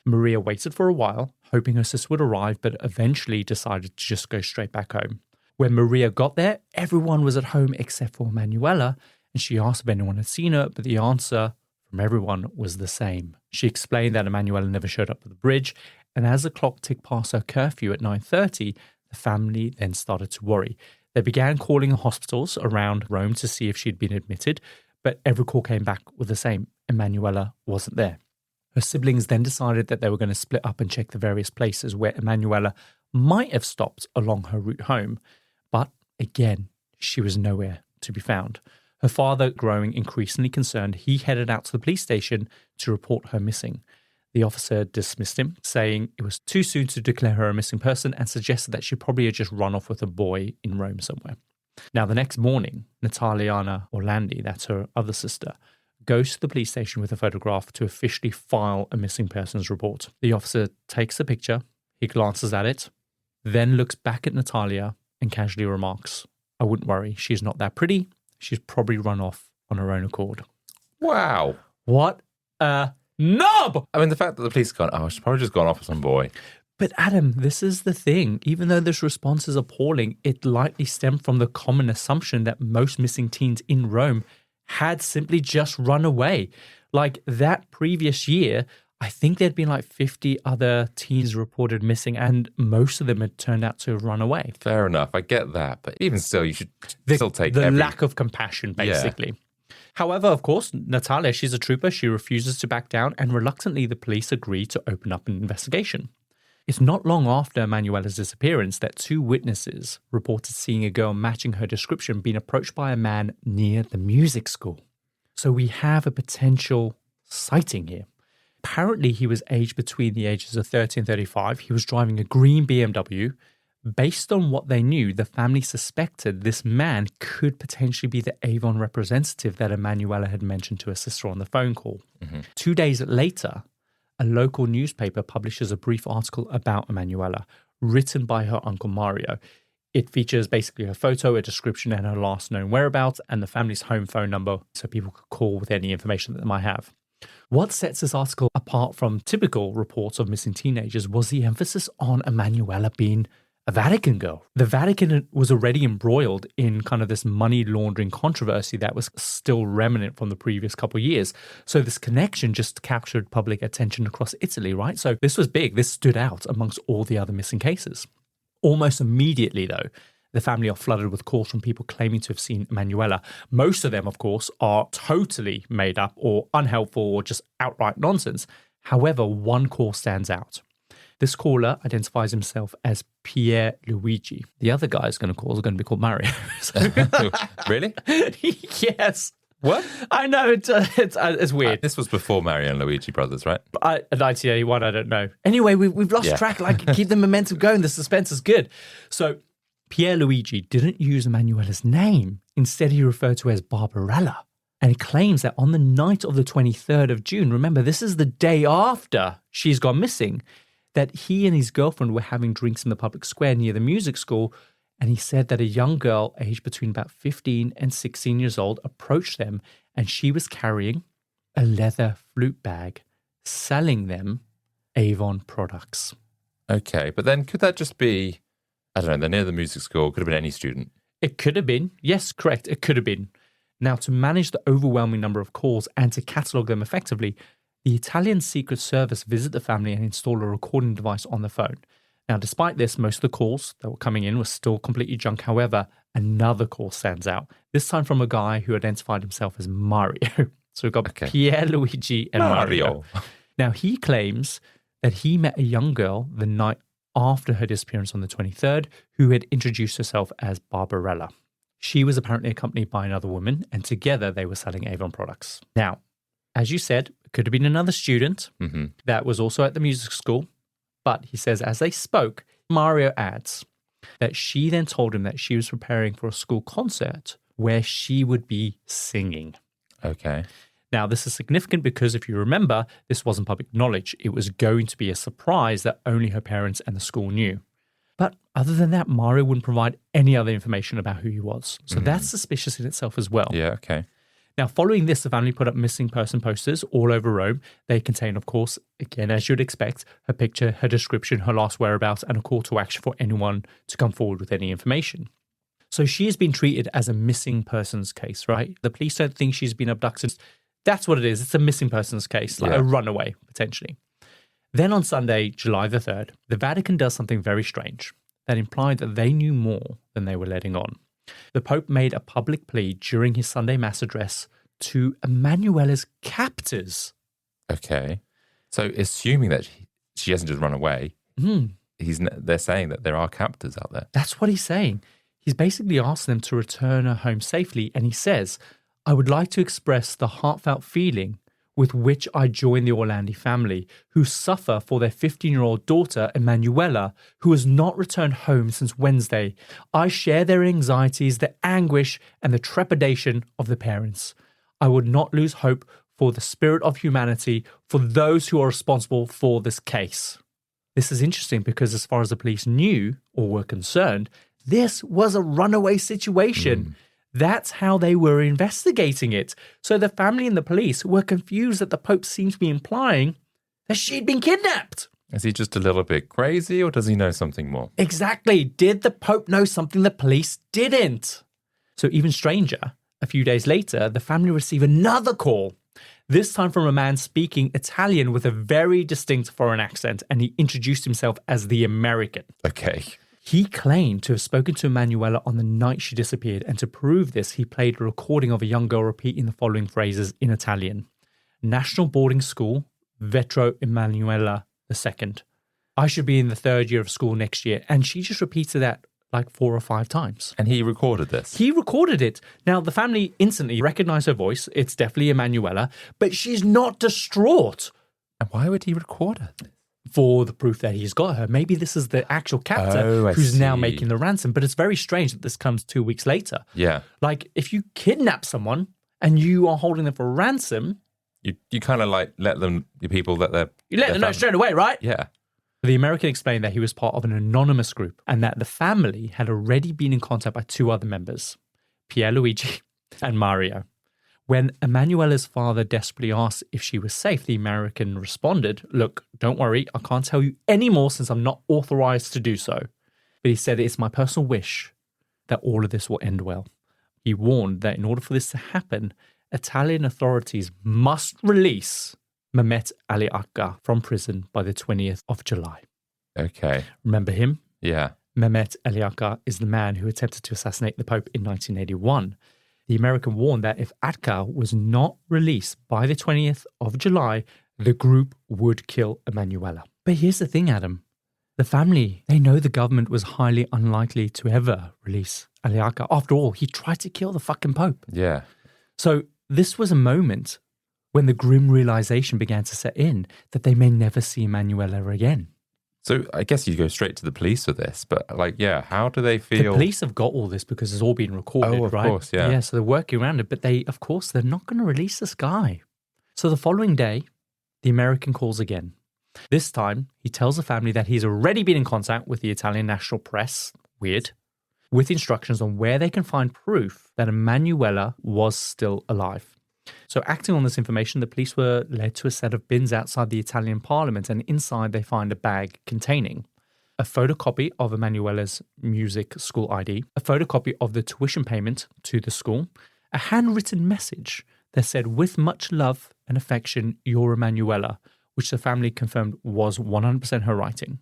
Maria waited for a while, hoping her sister would arrive, but eventually decided to just go straight back home. When Maria got there, everyone was at home except for Emanuela, and she asked if anyone had seen her, but the answer from everyone was the same. She explained that Emanuela never showed up at the bridge, and as the clock ticked past her curfew at 9:30, the family then started to worry. They began calling hospitals around Rome to see if she'd been admitted, but every call came back with the same: Emanuela wasn't there. Her siblings then decided that they were going to split up and check the various places where Emanuela might have stopped along her route home. But again, she was nowhere to be found. Her father, growing increasingly concerned, he headed out to the police station to report her missing. The officer dismissed him, saying it was too soon to declare her a missing person, and suggested that she probably had just run off with a boy in Rome somewhere. Now, the next morning, Emanuela Orlandi, that's her other sister, goes to the police station with a photograph to officially file a missing persons report. The officer takes the picture, he glances at it, then looks back at Natalia and casually remarks, "I wouldn't worry, she's not that pretty. She's probably run off on her own accord." Wow. What a knob! I mean, the fact that the police have gone, she's probably just gone off with some boy. But Adam, this is the thing. Even though this response is appalling, it likely stemmed from the common assumption that most missing teens in Rome had simply just run away. Like that previous year, I think there'd been like 50 other teens reported missing, and most of them had turned out to have run away. Fair enough, I get that. But even still, you should still take the lack of compassion, basically. Yeah. However, of course, Natalia, she's a trooper. She refuses to back down, and reluctantly, the police agree to open up an investigation. It's not long after Emanuela's disappearance that two witnesses reported seeing a girl matching her description being approached by a man near the music school. So we have a potential sighting here. Apparently, he was aged between the ages of 30 and 35. He was driving a green BMW. Based on what they knew, the family suspected this man could potentially be the Avon representative that Emanuela had mentioned to her sister on the phone call. 2 days later, a local newspaper publishes a brief article about Emanuela, written by her uncle Mario. It features basically her photo, a description, and her last known whereabouts, and the family's home phone number so people could call with any information that they might have. What sets this article apart from typical reports of missing teenagers was the emphasis on Emanuela being a Vatican girl. The Vatican was already embroiled in kind of this money laundering controversy that was still remnant from the previous couple of years. So this connection just captured public attention across Italy, right? So this was big. This stood out amongst all the other missing cases. Almost immediately, though, the family are flooded with calls from people claiming to have seen Emanuela. Most of them, of course, are totally made up or unhelpful or just outright nonsense. However, one call stands out. This caller identifies himself as Pier Luigi. The other guy is going to be called Mario. Really? Yes. What? I know, it's weird. This was before Mario and Luigi brothers, right? 1981, I don't know. Anyway, we've lost track. Keep the momentum going. The suspense is good. So Pier Luigi didn't use Emanuela's name. Instead, he referred to her as Barbarella. And he claims that on the night of the 23rd of June, remember, this is the day after she's gone missing, that he and his girlfriend were having drinks in the public square near the music school. And he said that a young girl aged between about 15 and 16 years old approached them, and she was carrying a leather flute bag, selling them Avon products. Okay, but then could that just be, I don't know, they're near the music school, could have been any student? It could have been. Yes, correct. It could have been. Now, to manage the overwhelming number of calls and to catalogue them effectively, the Italian Secret Service visit the family and install a recording device on the phone. Now, despite this, most of the calls that were coming in were still completely junk. However, another call stands out, this time from a guy who identified himself as Mario. So we've got Pier Luigi and Mario. Now, he claims that he met a young girl the night after her disappearance on the 23rd who had introduced herself as Barbarella. She was apparently accompanied by another woman, and together they were selling Avon products. Now, as you said, it could have been another student that was also at the music school. But he says as they spoke, Mario adds that she then told him that she was preparing for a school concert where she would be singing. Okay. Now, this is significant because if you remember, this wasn't public knowledge. It was going to be a surprise that only her parents and the school knew. But other than that, Mario wouldn't provide any other information about who he was. So that's suspicious in itself as well. Yeah, okay. Now, following this, the family put up missing person posters all over Rome. They contain, of course, again, as you'd expect, her picture, her description, her last whereabouts, and a call to action for anyone to come forward with any information. So she has been treated as a missing persons case, right? The police don't think she's been abducted. That's what it is. It's a missing persons case, like a runaway, potentially. Then on Sunday, July the 3rd, the Vatican does something very strange that implied that they knew more than they were letting on. The Pope made a public plea during his Sunday Mass address to Emanuela's captors. Okay. So assuming that she hasn't just run away, they're saying that there are captors out there. That's what he's saying. He's basically asked them to return her home safely. And he says, I would like to express the heartfelt feeling with which I join the Orlandi family, who suffer for their 15-year-old daughter, Emanuela, who has not returned home since Wednesday. I share their anxieties, the anguish, and the trepidation of the parents. I would not lose hope for the spirit of humanity for those who are responsible for this case. This is interesting because as far as the police knew or were concerned, this was a runaway situation. That's how they were investigating it. So the family and the police were confused that the Pope seemed to be implying that she'd been kidnapped. Is he just a little bit crazy or does he know something more? Exactly. Did the Pope know something the police didn't? So even stranger, a few days later, the family received another call, this time from a man speaking Italian with a very distinct foreign accent, and he introduced himself as the American. Okay. He claimed to have spoken to Emanuela on the night she disappeared, and to prove this, he played a recording of a young girl repeating the following phrases in Italian. National Boarding School, Vetro Emanuela II. I should be in the 3rd year of school next year. And she just repeated that like 4 or 5 times. And he recorded this? He recorded it. Now, the family instantly recognized her voice. It's definitely Emanuela, but she's not distraught. And why would he record her? For the proof that he's got her. Maybe this is the actual captor who's now making the ransom. But it's very strange that this comes 2 weeks later. Yeah. Like, if you kidnap someone and you are holding them for ransom... You kind of like let them, the people that they're... You let them know straight away, right? Yeah. The American explained that he was part of an anonymous group and that the family had already been in contact by 2 other members, Pierluigi and Mario. When Emanuela's father desperately asked if she was safe, the American responded, look, don't worry, I can't tell you any more since I'm not authorized to do so. But he said, it's my personal wish that all of this will end well. He warned that in order for this to happen, Italian authorities must release Mehmet Ali Akka from prison by the 20th of July. Okay. Remember him? Yeah. Mehmet Ali Akka is the man who attempted to assassinate the Pope in 1981. The American warned that if Akka was not released by the 20th of July, the group would kill Emanuela. But here's the thing, Adam. The family, they know the government was highly unlikely to ever release Ali Akka. After all, he tried to kill the fucking Pope. Yeah. So this was a moment when the grim realization began to set in that they may never see Emanuela again. So I guess you go straight to the police with this, but how do they feel? The police have got all this because it's all been recorded, of right? Course, yeah. Yeah, so they're working around it, but they're not going to release this guy. So the following day, the American calls again. This time, he tells the family that he's already been in contact with the Italian national press, weird, with instructions on where they can find proof that Emanuela was still alive. So acting on this information, the police were led to a set of bins outside the Italian parliament, and inside they find a bag containing a photocopy of Emanuela's music school ID, a photocopy of the tuition payment to the school, a handwritten message that said, "With much love and affection, your Emanuela," which the family confirmed was 100% her writing.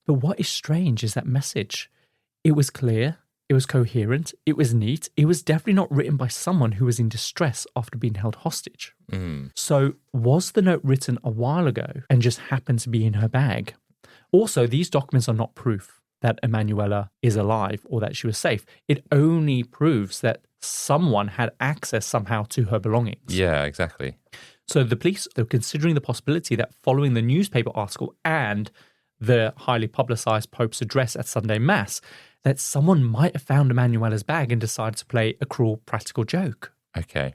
But what is strange is that message. It was clear, it was coherent, it was neat, it was definitely not written by someone who was in distress after being held hostage. So was the note written a while ago and just happened to be in her bag? Also, these documents are not proof that Emanuela is alive or that she was safe. It only proves that someone had access somehow to her belongings. Yeah, exactly. So the police, they're considering the possibility that following the newspaper article and the highly publicized Pope's address at Sunday Mass, that someone might have found Emanuela's bag and decided to play a cruel practical joke. Okay.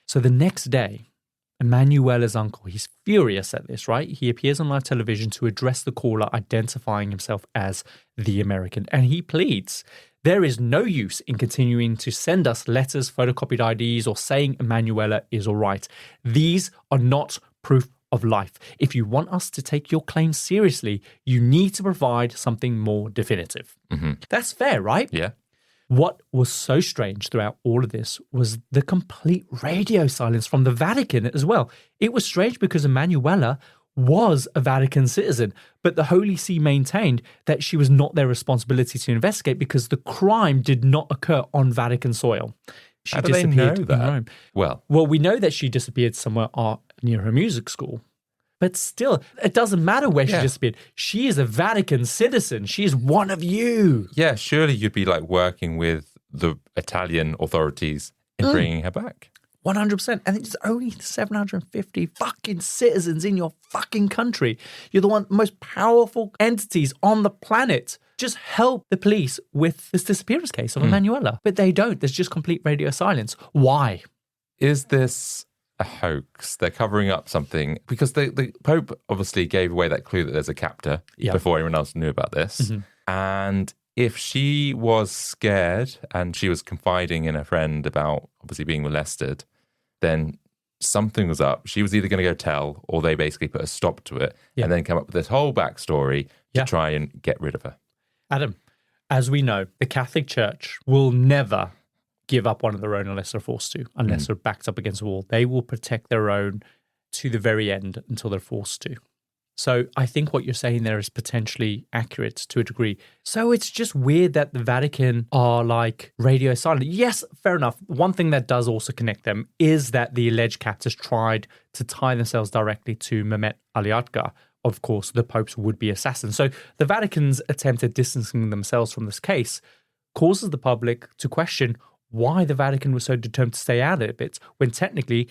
So the next day, Emanuela's uncle, he's furious at this, right? He appears on live television to address the caller, identifying himself as the American. And he pleads, there is no use in continuing to send us letters, photocopied IDs, or saying Emanuela is all right. These are not proof of life. If you want us to take your claim seriously, you need to provide something more definitive. That's fair, right? Yeah. What was so strange throughout all of this was the complete radio silence from the Vatican as well. It was strange because Emanuela was a Vatican citizen, but the Holy See maintained that she was not their responsibility to investigate because the crime did not occur on Vatican soil. She How do they know disappeared that? in Rome. Well, we know that she disappeared somewhere near her music school. But still, it doesn't matter where she disappeared. She is a Vatican citizen. She is one of you. yeah, surely you'd be working with the Italian authorities in bringing her back. 100%. And it's only 750 fucking citizens in your fucking country. You're the most powerful entities on the planet. Just help the police with this disappearance case of Emanuela. But they don't. There's just complete radio silence. Why? Is this a hoax? They're covering up something because the Pope obviously gave away that clue that there's a captor before anyone else knew about this. And if she was scared and she was confiding in a friend about obviously being molested, then something was up. She was either going to go tell or they basically put a stop to it and then come up with this whole backstory to try and get rid of her. Adam, as we know, the Catholic Church will never give up one of their own unless they're forced to, unless they're backed up against a wall. They will protect their own to the very end until they're forced to. So I think what you're saying there is potentially accurate to a degree. So it's just weird that the Vatican are radio silent. Yes, fair enough. One thing that does also connect them is that the alleged captors tried to tie themselves directly to Mehmet Ali Akka, of course, the Pope's would-be assassin. So the Vatican's attempt at distancing themselves from this case causes the public to question why the Vatican was so determined to stay out of it, when technically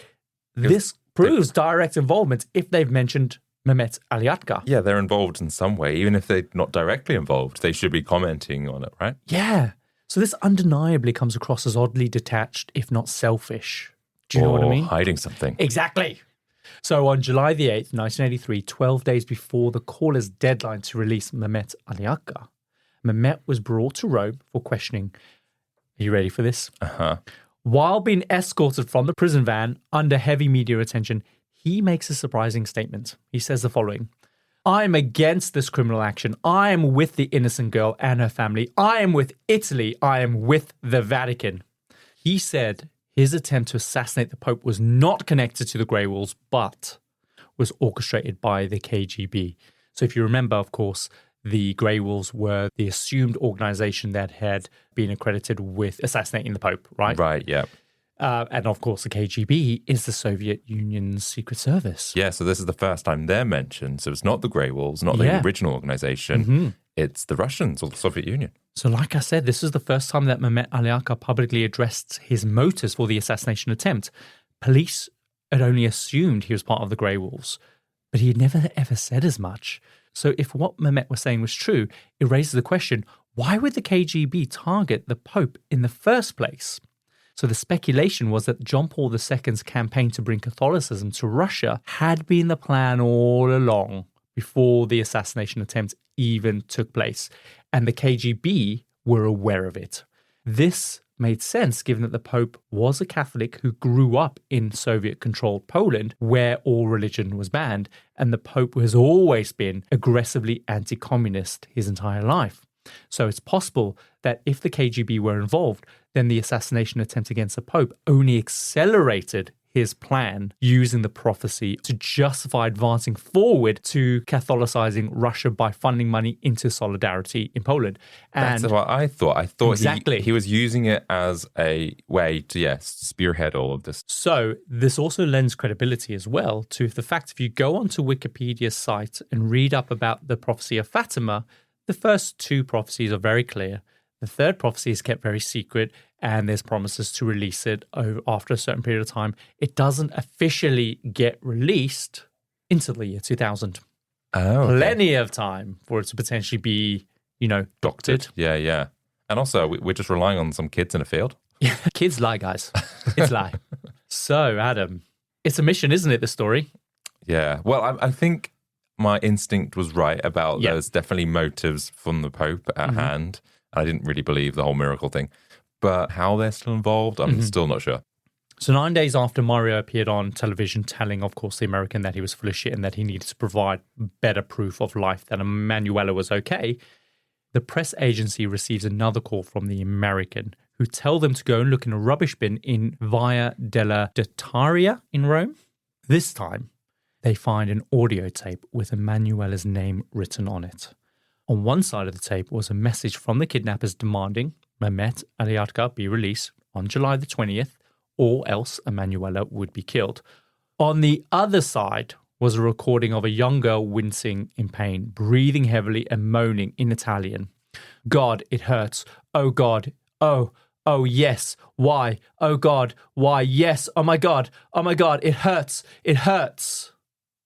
this proves direct involvement if they've mentioned Mehmet Ali Akka. Yeah, they're involved in some way. Even if they're not directly involved, they should be commenting on it, right? Yeah. So this undeniably comes across as oddly detached, if not selfish. Do you know what I mean? Hiding something. Exactly. So on July the 8th, 1983, 12 days before the caller's deadline to release Mehmet Ali Akka, Mehmet was brought to Rome for questioning. Are you ready for this? While being escorted from the prison van under heavy media attention, he makes a surprising statement. He says the following: I am against this criminal action. I am with the innocent girl and her family. I am with Italy. I am with the Vatican. He said his attempt to assassinate the Pope was not connected to the Grey Walls, but was orchestrated by the KGB. So if you remember, of course, the Grey Walls were the assumed organization that had been accredited with assassinating the Pope, right? Right, yeah. And of course, the KGB is the Soviet Union's secret service. Yeah, so this is the first time they're mentioned. So it's not the Grey Walls, not the original organization. It's the Russians or the Soviet Union. So like I said, this is the first time that Mehmet Ali Akbar publicly addressed his motives for the assassination attempt. Police had only assumed he was part of the Grey Walls, but he had never ever said as much. So if what Mehmet was saying was true, it raises the question, why would the KGB target the Pope in the first place? So the speculation was that John Paul II's campaign to bring Catholicism to Russia had been the plan all along before the assassination attempt even took place. And the KGB were aware of it. This made sense given that the Pope was a Catholic who grew up in Soviet-controlled Poland where all religion was banned, and the Pope has always been aggressively anti-communist his entire life. So it's possible that if the KGB were involved, then the assassination attempt against the Pope only accelerated his plan using the prophecy to justify advancing forward to Catholicizing Russia by funding money into solidarity in Poland. And that's what I thought. I thought exactly. he was using it as a way to, spearhead all of this. So this also lends credibility as well to the fact if you go onto Wikipedia's site and read up about the prophecy of Fatima, the first two prophecies are very clear. The third prophecy is kept very secret, and there's promises to release it after a certain period of time. It doesn't officially get released until the year 2000. Oh, okay. Plenty of time for it to potentially be, doctored. Yeah. And also, we're just relying on some kids in a field. Yeah, kids lie, guys. Kids lie. So, Adam, it's a mission, isn't it, the story? Yeah. Well, I think my instinct was right about there's definitely motives from the Pope at hand. I didn't really believe the whole miracle thing. But how they're still involved, I'm still not sure. So 9 days after Mario appeared on television telling, of course, the American that he was full of shit and that he needed to provide better proof of life, that Emanuela was okay, the press agency receives another call from the American who tell them to go and look in a rubbish bin in Via della Dottaria in Rome. This time, they find an audio tape with Emanuela's name written on it. On one side of the tape was a message from the kidnappers demanding Mehmet Ali Akbar be released on July the 20th, or else Emanuela would be killed. On the other side was a recording of a young girl wincing in pain, breathing heavily and moaning in Italian. God, it hurts. Oh God. Oh, yes. Why? Oh God. Why? Yes. Oh my God. It hurts. It hurts.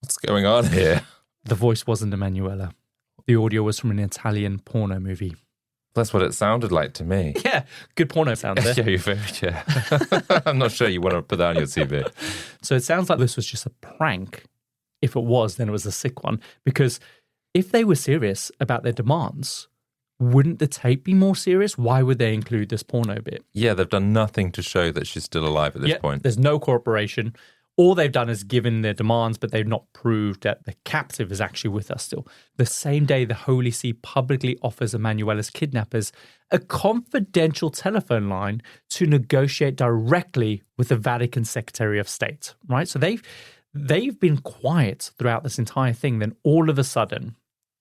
What's going on here? The voice wasn't Emanuela. The audio was from an Italian porno movie. That's what it sounded like to me. Yeah, good porno sound there. Yeah. I'm not sure you want to put that on your CV. So it sounds like this was just a prank. If it was, then it was a sick one. Because if they were serious about their demands, wouldn't the tape be more serious? Why would they include this porno bit? Yeah, they've done nothing to show that she's still alive at this point. There's no cooperation. All they've done is given their demands, but they've not proved that the captive is actually with us still. The same day, the Holy See publicly offers Emanuela's kidnappers a confidential telephone line to negotiate directly with the Vatican Secretary of State, right? So they've been quiet throughout this entire thing. Then all of a sudden,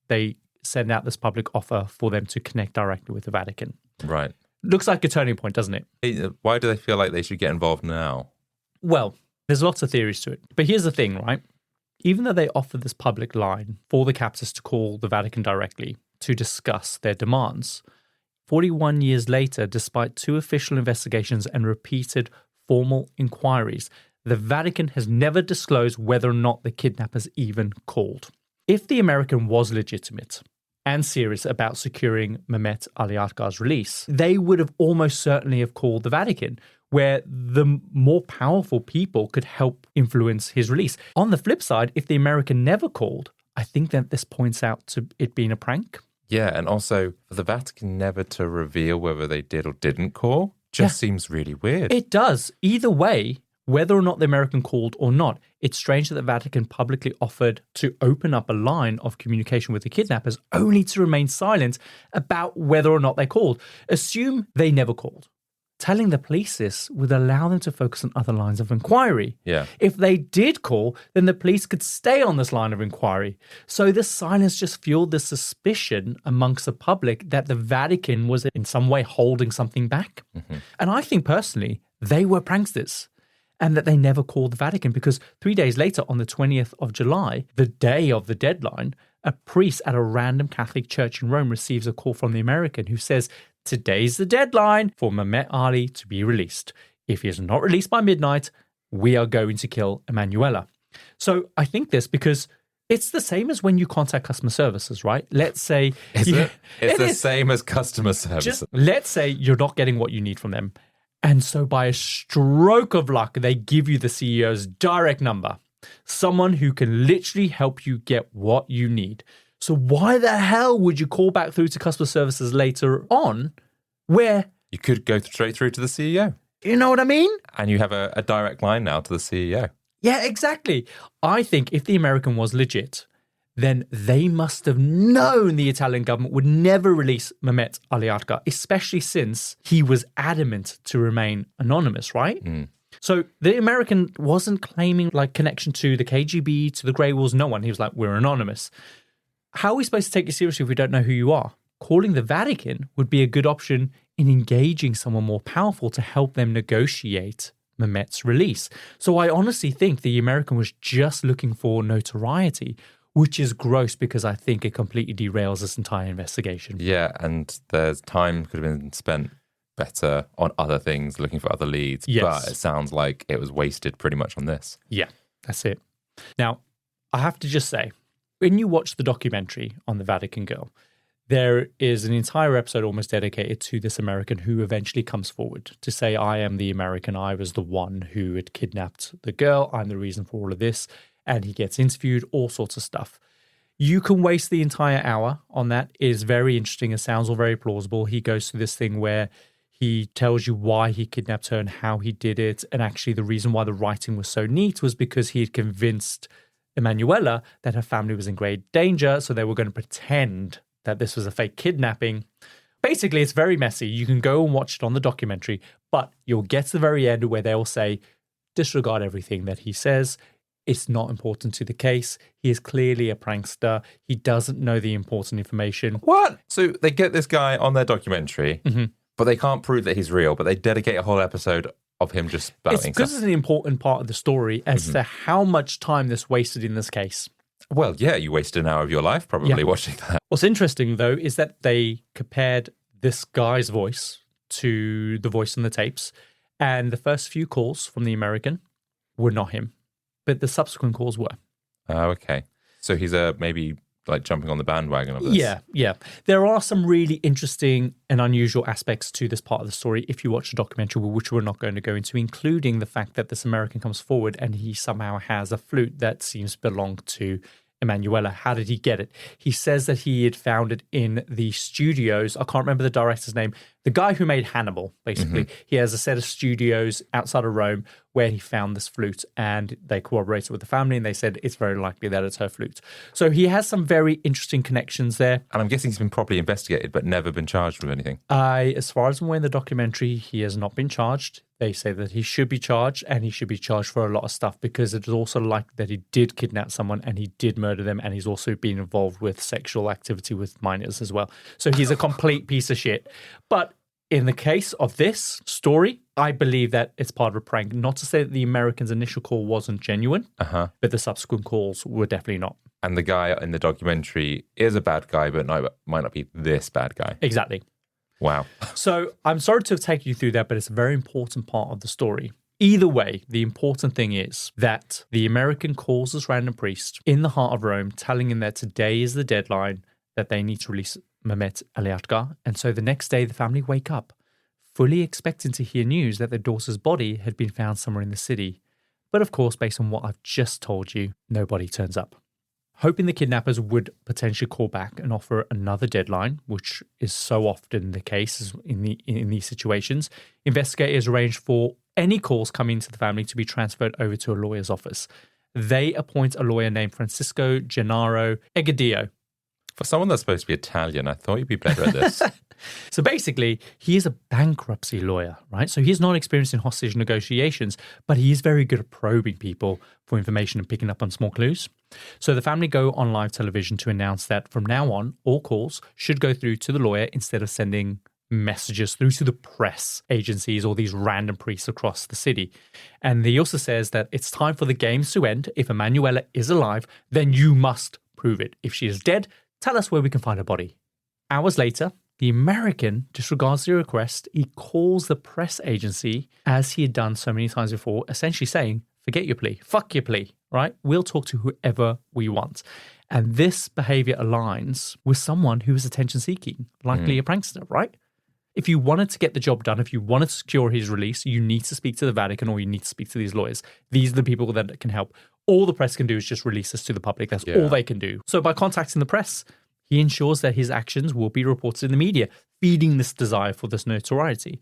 they send out this public offer for them to connect directly with the Vatican. Right. Looks like a turning point, doesn't it? Why do they feel like they should get involved now? Well, there's lots of theories to it. But here's the thing, right? Even though they offer this public line for the captors to call the Vatican directly to discuss their demands, 41 years later, despite 2 official investigations and repeated formal inquiries, the Vatican has never disclosed whether or not the kidnappers even called. If the American was legitimate and serious about securing Mehmet Ali Akbar's release, they would have almost certainly have called the Vatican, where the more powerful people could help influence his release. On the flip side, if the American never called, I think that this points out to it being a prank. Yeah, and also for the Vatican never to reveal whether they did or didn't call seems really weird. It does. Either way, Whether or not the American called or not, it's strange that the Vatican publicly offered to open up a line of communication with the kidnappers only to remain silent about whether or not they called. Assume they never called. Telling the police this would allow them to focus on other lines of inquiry. Yeah. If they did call, then the police could stay on this line of inquiry. So the silence just fueled the suspicion amongst the public that the Vatican was in some way holding something back. Mm-hmm. And I think personally, they were pranksters and that they never called the Vatican because 3 days later, on the 20th of July, the day of the deadline, a priest at a random Catholic church in Rome receives a call from the American who says, today's the deadline for Mehmet Ali to be released. If he is not released by midnight, we are going to kill Emanuela. So I think this because it's the same as when you contact customer services, right? Let's say... It's the same as customer services. Let's say you're not getting what you need from them. And so by a stroke of luck, they give you the CEO's direct number. Someone who can literally help you get what you need. So why the hell would you call back through to customer services later on where... You could go straight through to the CEO. You know what I mean? And you have a direct line now to the CEO. Yeah, exactly. I think if the American was legit, then they must have known the Italian government would never release Mehmet Aliatka, especially since he was adamant to remain anonymous, right? Mm. So the American wasn't claiming like connection to the KGB, to the Grey Walls, no one. He was like, we're anonymous. How are we supposed to take you seriously if we don't know who you are? Calling the Vatican would be a good option in engaging someone more powerful to help them negotiate Mehmet's release. So I honestly think the American was just looking for notoriety, which is gross because I think it completely derails this entire investigation. Yeah, and there's time could have been spent better on other things, looking for other leads. Yes. But it sounds like it was wasted pretty much on this. Yeah, that's it. Now, I have to just say, when you watch the documentary on the Vatican girl, there is an entire episode almost dedicated to this American who eventually comes forward to say, I am the American. I was the one who had kidnapped the girl. I'm the reason for all of this. And he gets interviewed, all sorts of stuff. You can waste the entire hour on that. It is very interesting. It sounds all very plausible. He goes through this thing where he tells you why he kidnapped her and how he did it. And actually the reason why the writing was so neat was because he had convinced Emanuela that her family was in great danger, so they were going to pretend that this was a fake kidnapping. Basically, it's very messy. You can go and watch it on the documentary, but you'll get to the very end where they'll say, disregard everything that he says. It's not important to the case. He is clearly a prankster. He doesn't know the important information. What? So they get this guy on their documentary, but they can't prove that he's real, but they dedicate a whole episode of him just spouting stuff. It's because it's an important part of the story as to how much time this wasted in this case. Well, yeah, you wasted an hour of your life probably watching that. What's interesting, though, is that they compared this guy's voice to the voice in the tapes, and the first few calls from the American were not him, but the subsequent calls were. Oh, okay. So he's maybe like jumping on the bandwagon of this. Yeah. There are some really interesting and unusual aspects to this part of the story if you watch the documentary, which we're not going to go into, including the fact that this American comes forward and he somehow has a flute that seems to belong to Emanuela. How did he get it? He says that he had found it in the studios. I can't remember the director's name. The guy who made Hannibal, basically. He has a set of studios outside of Rome where he found this flute, and they corroborated with the family and they said it's very likely that it's her flute. So he has some very interesting connections there. And I'm guessing he's been properly investigated but never been charged with anything. As far as I'm aware in the documentary, he has not been charged. They say that he should be charged, and he should be charged for a lot of stuff because it is also likely that he did kidnap someone and he did murder them, and he's also been involved with sexual activity with minors as well. So he's a complete piece of shit. But in the case of this story, I believe that it's part of a prank. Not to say that the American's initial call wasn't genuine, but the subsequent calls were definitely not. And the guy in the documentary is a bad guy, but might not be this bad guy. Exactly. Wow. So I'm sorry to have taken you through that, but it's a very important part of the story. Either way, the important thing is that the American calls this random priest in the heart of Rome, telling him that today is the deadline, that they need to release Mehmet Aliatka. And so the next day, the family wake up, fully expecting to hear news that their daughter's body had been found somewhere in the city. But of course, based on what I've just told you, nobody turns up. Hoping the kidnappers would potentially call back and offer another deadline, which is so often the case in these situations, investigators arranged for any calls coming to the family to be transferred over to a lawyer's office. They appoint a lawyer named Francisco Gennaro Egidio. For someone that's supposed to be Italian, I thought you'd be better at this. So basically, he is a bankruptcy lawyer, right? So he's not experienced in hostage negotiations, but he is very good at probing people for information and picking up on small clues. So the family go on live television to announce that from now on, all calls should go through to the lawyer instead of sending messages through to the press agencies or these random priests across the city. And he also says that it's time for the games to end. If Emanuela is alive, then you must prove it. If she is dead, tell us where we can find her body. Hours later, the American disregards the request. He calls the press agency, as he had done so many times before, essentially saying, forget your plea, fuck your plea, right? We'll talk to whoever we want. And this behavior aligns with someone who is attention-seeking, likely a prankster, right? If you wanted to get the job done, if you wanted to secure his release, you need to speak to the Vatican or you need to speak to these lawyers. These are the people that can help. All the press can do is just release this to the public. That's all they can do. So by contacting the press, he ensures that his actions will be reported in the media, feeding this desire for this notoriety.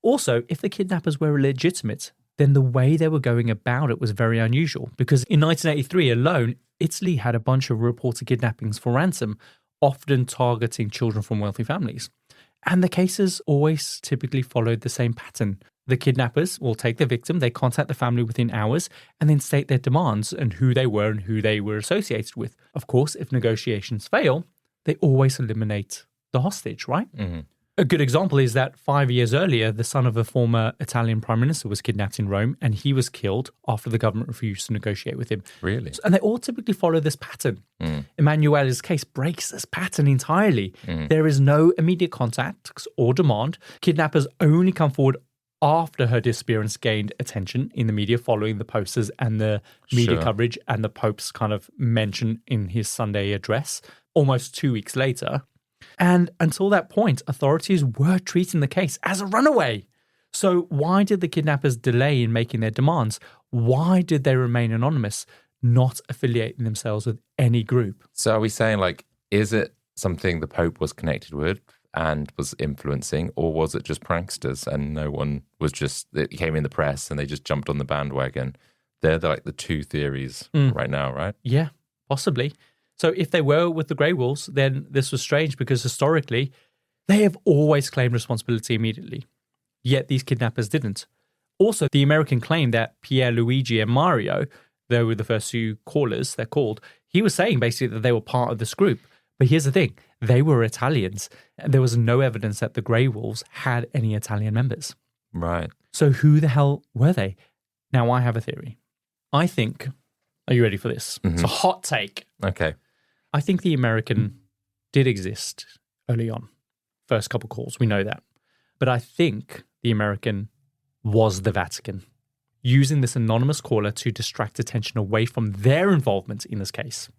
Also, if the kidnappers were legitimate, then the way they were going about it was very unusual, because in 1983 alone, Italy had a bunch of reported kidnappings for ransom, often targeting children from wealthy families. And the cases always typically followed the same pattern. The kidnappers will take the victim, they contact the family within hours, and then state their demands and who they were associated with. Of course, if negotiations fail, they always eliminate the hostage, right? Mm-hmm. A good example is that 5 years earlier, the son of a former Italian prime minister was kidnapped in Rome, and he was killed after the government refused to negotiate with him. Really? And they all typically follow this pattern. Emanuela's case breaks this pattern entirely. There is no immediate contact or demand. Kidnappers only come forward after her disappearance gained attention in the media following the posters and the media coverage and the Pope's kind of mention in his Sunday address almost 2 weeks later. And until that point, authorities were treating the case as a runaway. So why did the kidnappers delay in making their demands? Why did they remain anonymous, not affiliating themselves with any group? So are we saying, like, is it something the Pope was connected with and was influencing, or was it just pranksters and no one was just, it came in the press and they just jumped on the bandwagon? They're like the two theories right now, right? Yeah, possibly. So if they were with the Grey Wolves, then this was strange because historically, they have always claimed responsibility immediately. Yet these kidnappers didn't. Also, the American claimed that Pierre, Luigi, and Mario, they were the first two callers, they're called, he was saying basically that they were part of this group. But here's the thing, they were Italians. And there was no evidence that the Grey Wolves had any Italian members. Right. So who the hell were they? Now, I have a theory. I think, are you ready for this? It's a hot take. Okay. I think the American did exist early on. First couple calls, we know that. But I think the American was the Vatican, using this anonymous caller to distract attention away from their involvement in this case.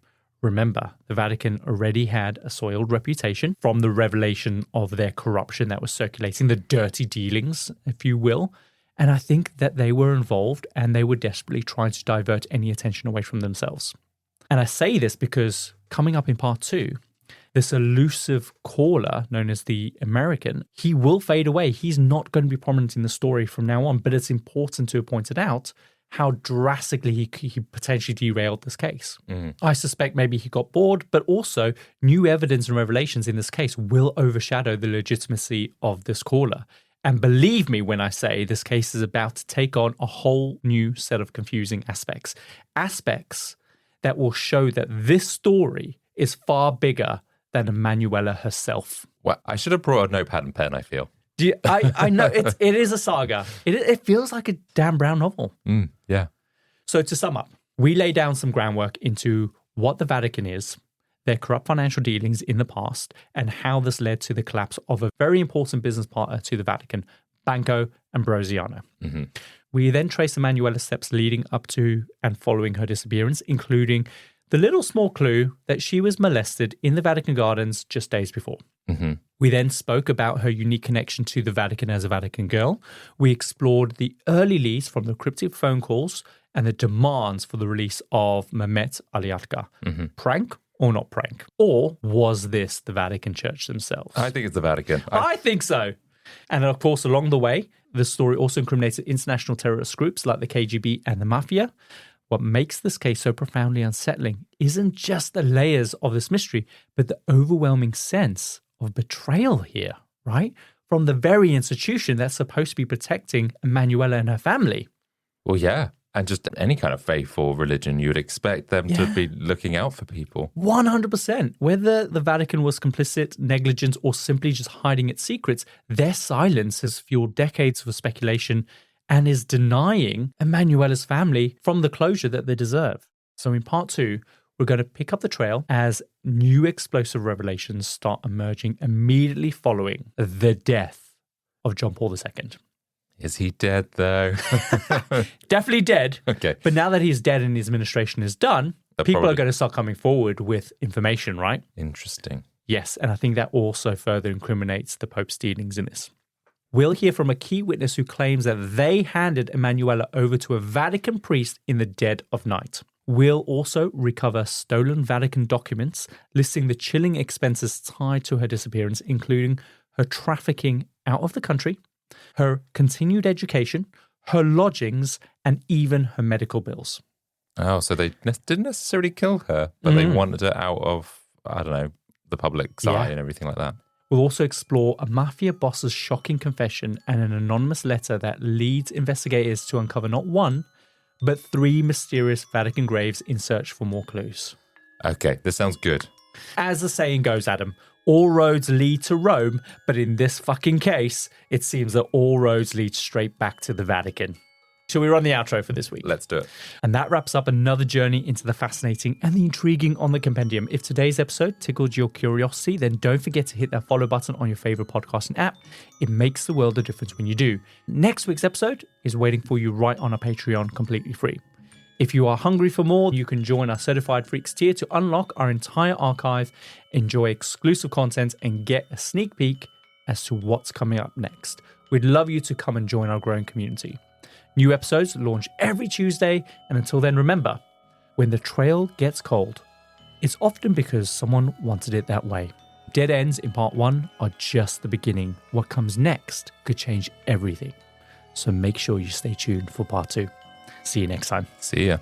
Remember, the Vatican already had a soiled reputation from the revelation of their corruption that was circulating, the dirty dealings, if you will. And I think that they were involved and they were desperately trying to divert any attention away from themselves. And I say this because coming up in part 2, this elusive caller known as the American, he will fade away. He's not going to be prominent in the story from now on, but it's important to have pointed out how drastically he potentially derailed this case. I suspect maybe he got bored, but also new evidence and revelations in this case will overshadow the legitimacy of this caller. And believe me when I say this case is about to take on a whole new set of confusing aspects. Aspects that will show that this story is far bigger than Emanuela herself. Well, I should have brought a notepad and pen, I feel. I know, it is a saga. It feels like a Dan Brown novel. Yeah. So to sum up, we lay down some groundwork into what the Vatican is, their corrupt financial dealings in the past, and how this led to the collapse of a very important business partner to the Vatican, Banco Ambrosiano. We then trace Emanuela's steps leading up to and following her disappearance, including the little small clue that she was molested in the Vatican Gardens just days before. We then spoke about her unique connection to the Vatican as a Vatican girl. We explored the early leads from the cryptic phone calls and the demands for the release of Mehmet Aliatka. Prank or not prank? Or was this the Vatican Church themselves? I think it's the Vatican. I think so. And of course, along the way, the story also incriminated international terrorist groups like the KGB and the Mafia. What makes this case so profoundly unsettling isn't just the layers of this mystery, but the overwhelming sense of betrayal here, right? From the very institution that's supposed to be protecting Emanuela and her family. Well, yeah. And just any kind of faith or religion, you would expect them to be looking out for people. 100%. Whether the Vatican was complicit, negligent, or simply just hiding its secrets, their silence has fueled decades of speculation and is denying Emanuela's family from the closure that they deserve. So in part 2, we're going to pick up the trail as new explosive revelations start emerging immediately following the death of John Paul II. Is he dead, though? Definitely dead. Okay. But now that he's dead and his administration is done, people are going to start coming forward with information, right? Interesting. Yes, and I think that also further incriminates the Pope's dealings in this. We'll hear from a key witness who claims that they handed Emanuela over to a Vatican priest in the dead of night. We'll also recover stolen Vatican documents listing the chilling expenses tied to her disappearance, including her trafficking out of the country, her continued education, her lodgings, and even her medical bills. Oh, so they didn't necessarily kill her, but they wanted her out of, I don't know, the public's eye and everything like that. We'll also explore a mafia boss's shocking confession and an anonymous letter that leads investigators to uncover not one, but 3 mysterious Vatican graves in search for more clues. Okay, this sounds good. As the saying goes, Adam, all roads lead to Rome, but in this fucking case, it seems that all roads lead straight back to the Vatican. Shall we run the outro for this week? Let's do it. And that wraps up another journey into the fascinating and the intriguing on the Compendium. If today's episode tickled your curiosity, then don't forget to hit that follow button on your favorite podcasting app. It makes the world a difference when you do. Next week's episode is waiting for you right on our Patreon, completely free. If you are hungry for more, you can join our Certified Freaks tier to unlock our entire archive, enjoy exclusive content, and get a sneak peek as to what's coming up next. We'd love you to come and join our growing community. New episodes launch every Tuesday, and until then, remember, when the trail gets cold, it's often because someone wanted it that way. Dead ends in part 1 are just the beginning. What comes next could change everything. So make sure you stay tuned for part 2. See you next time. See ya.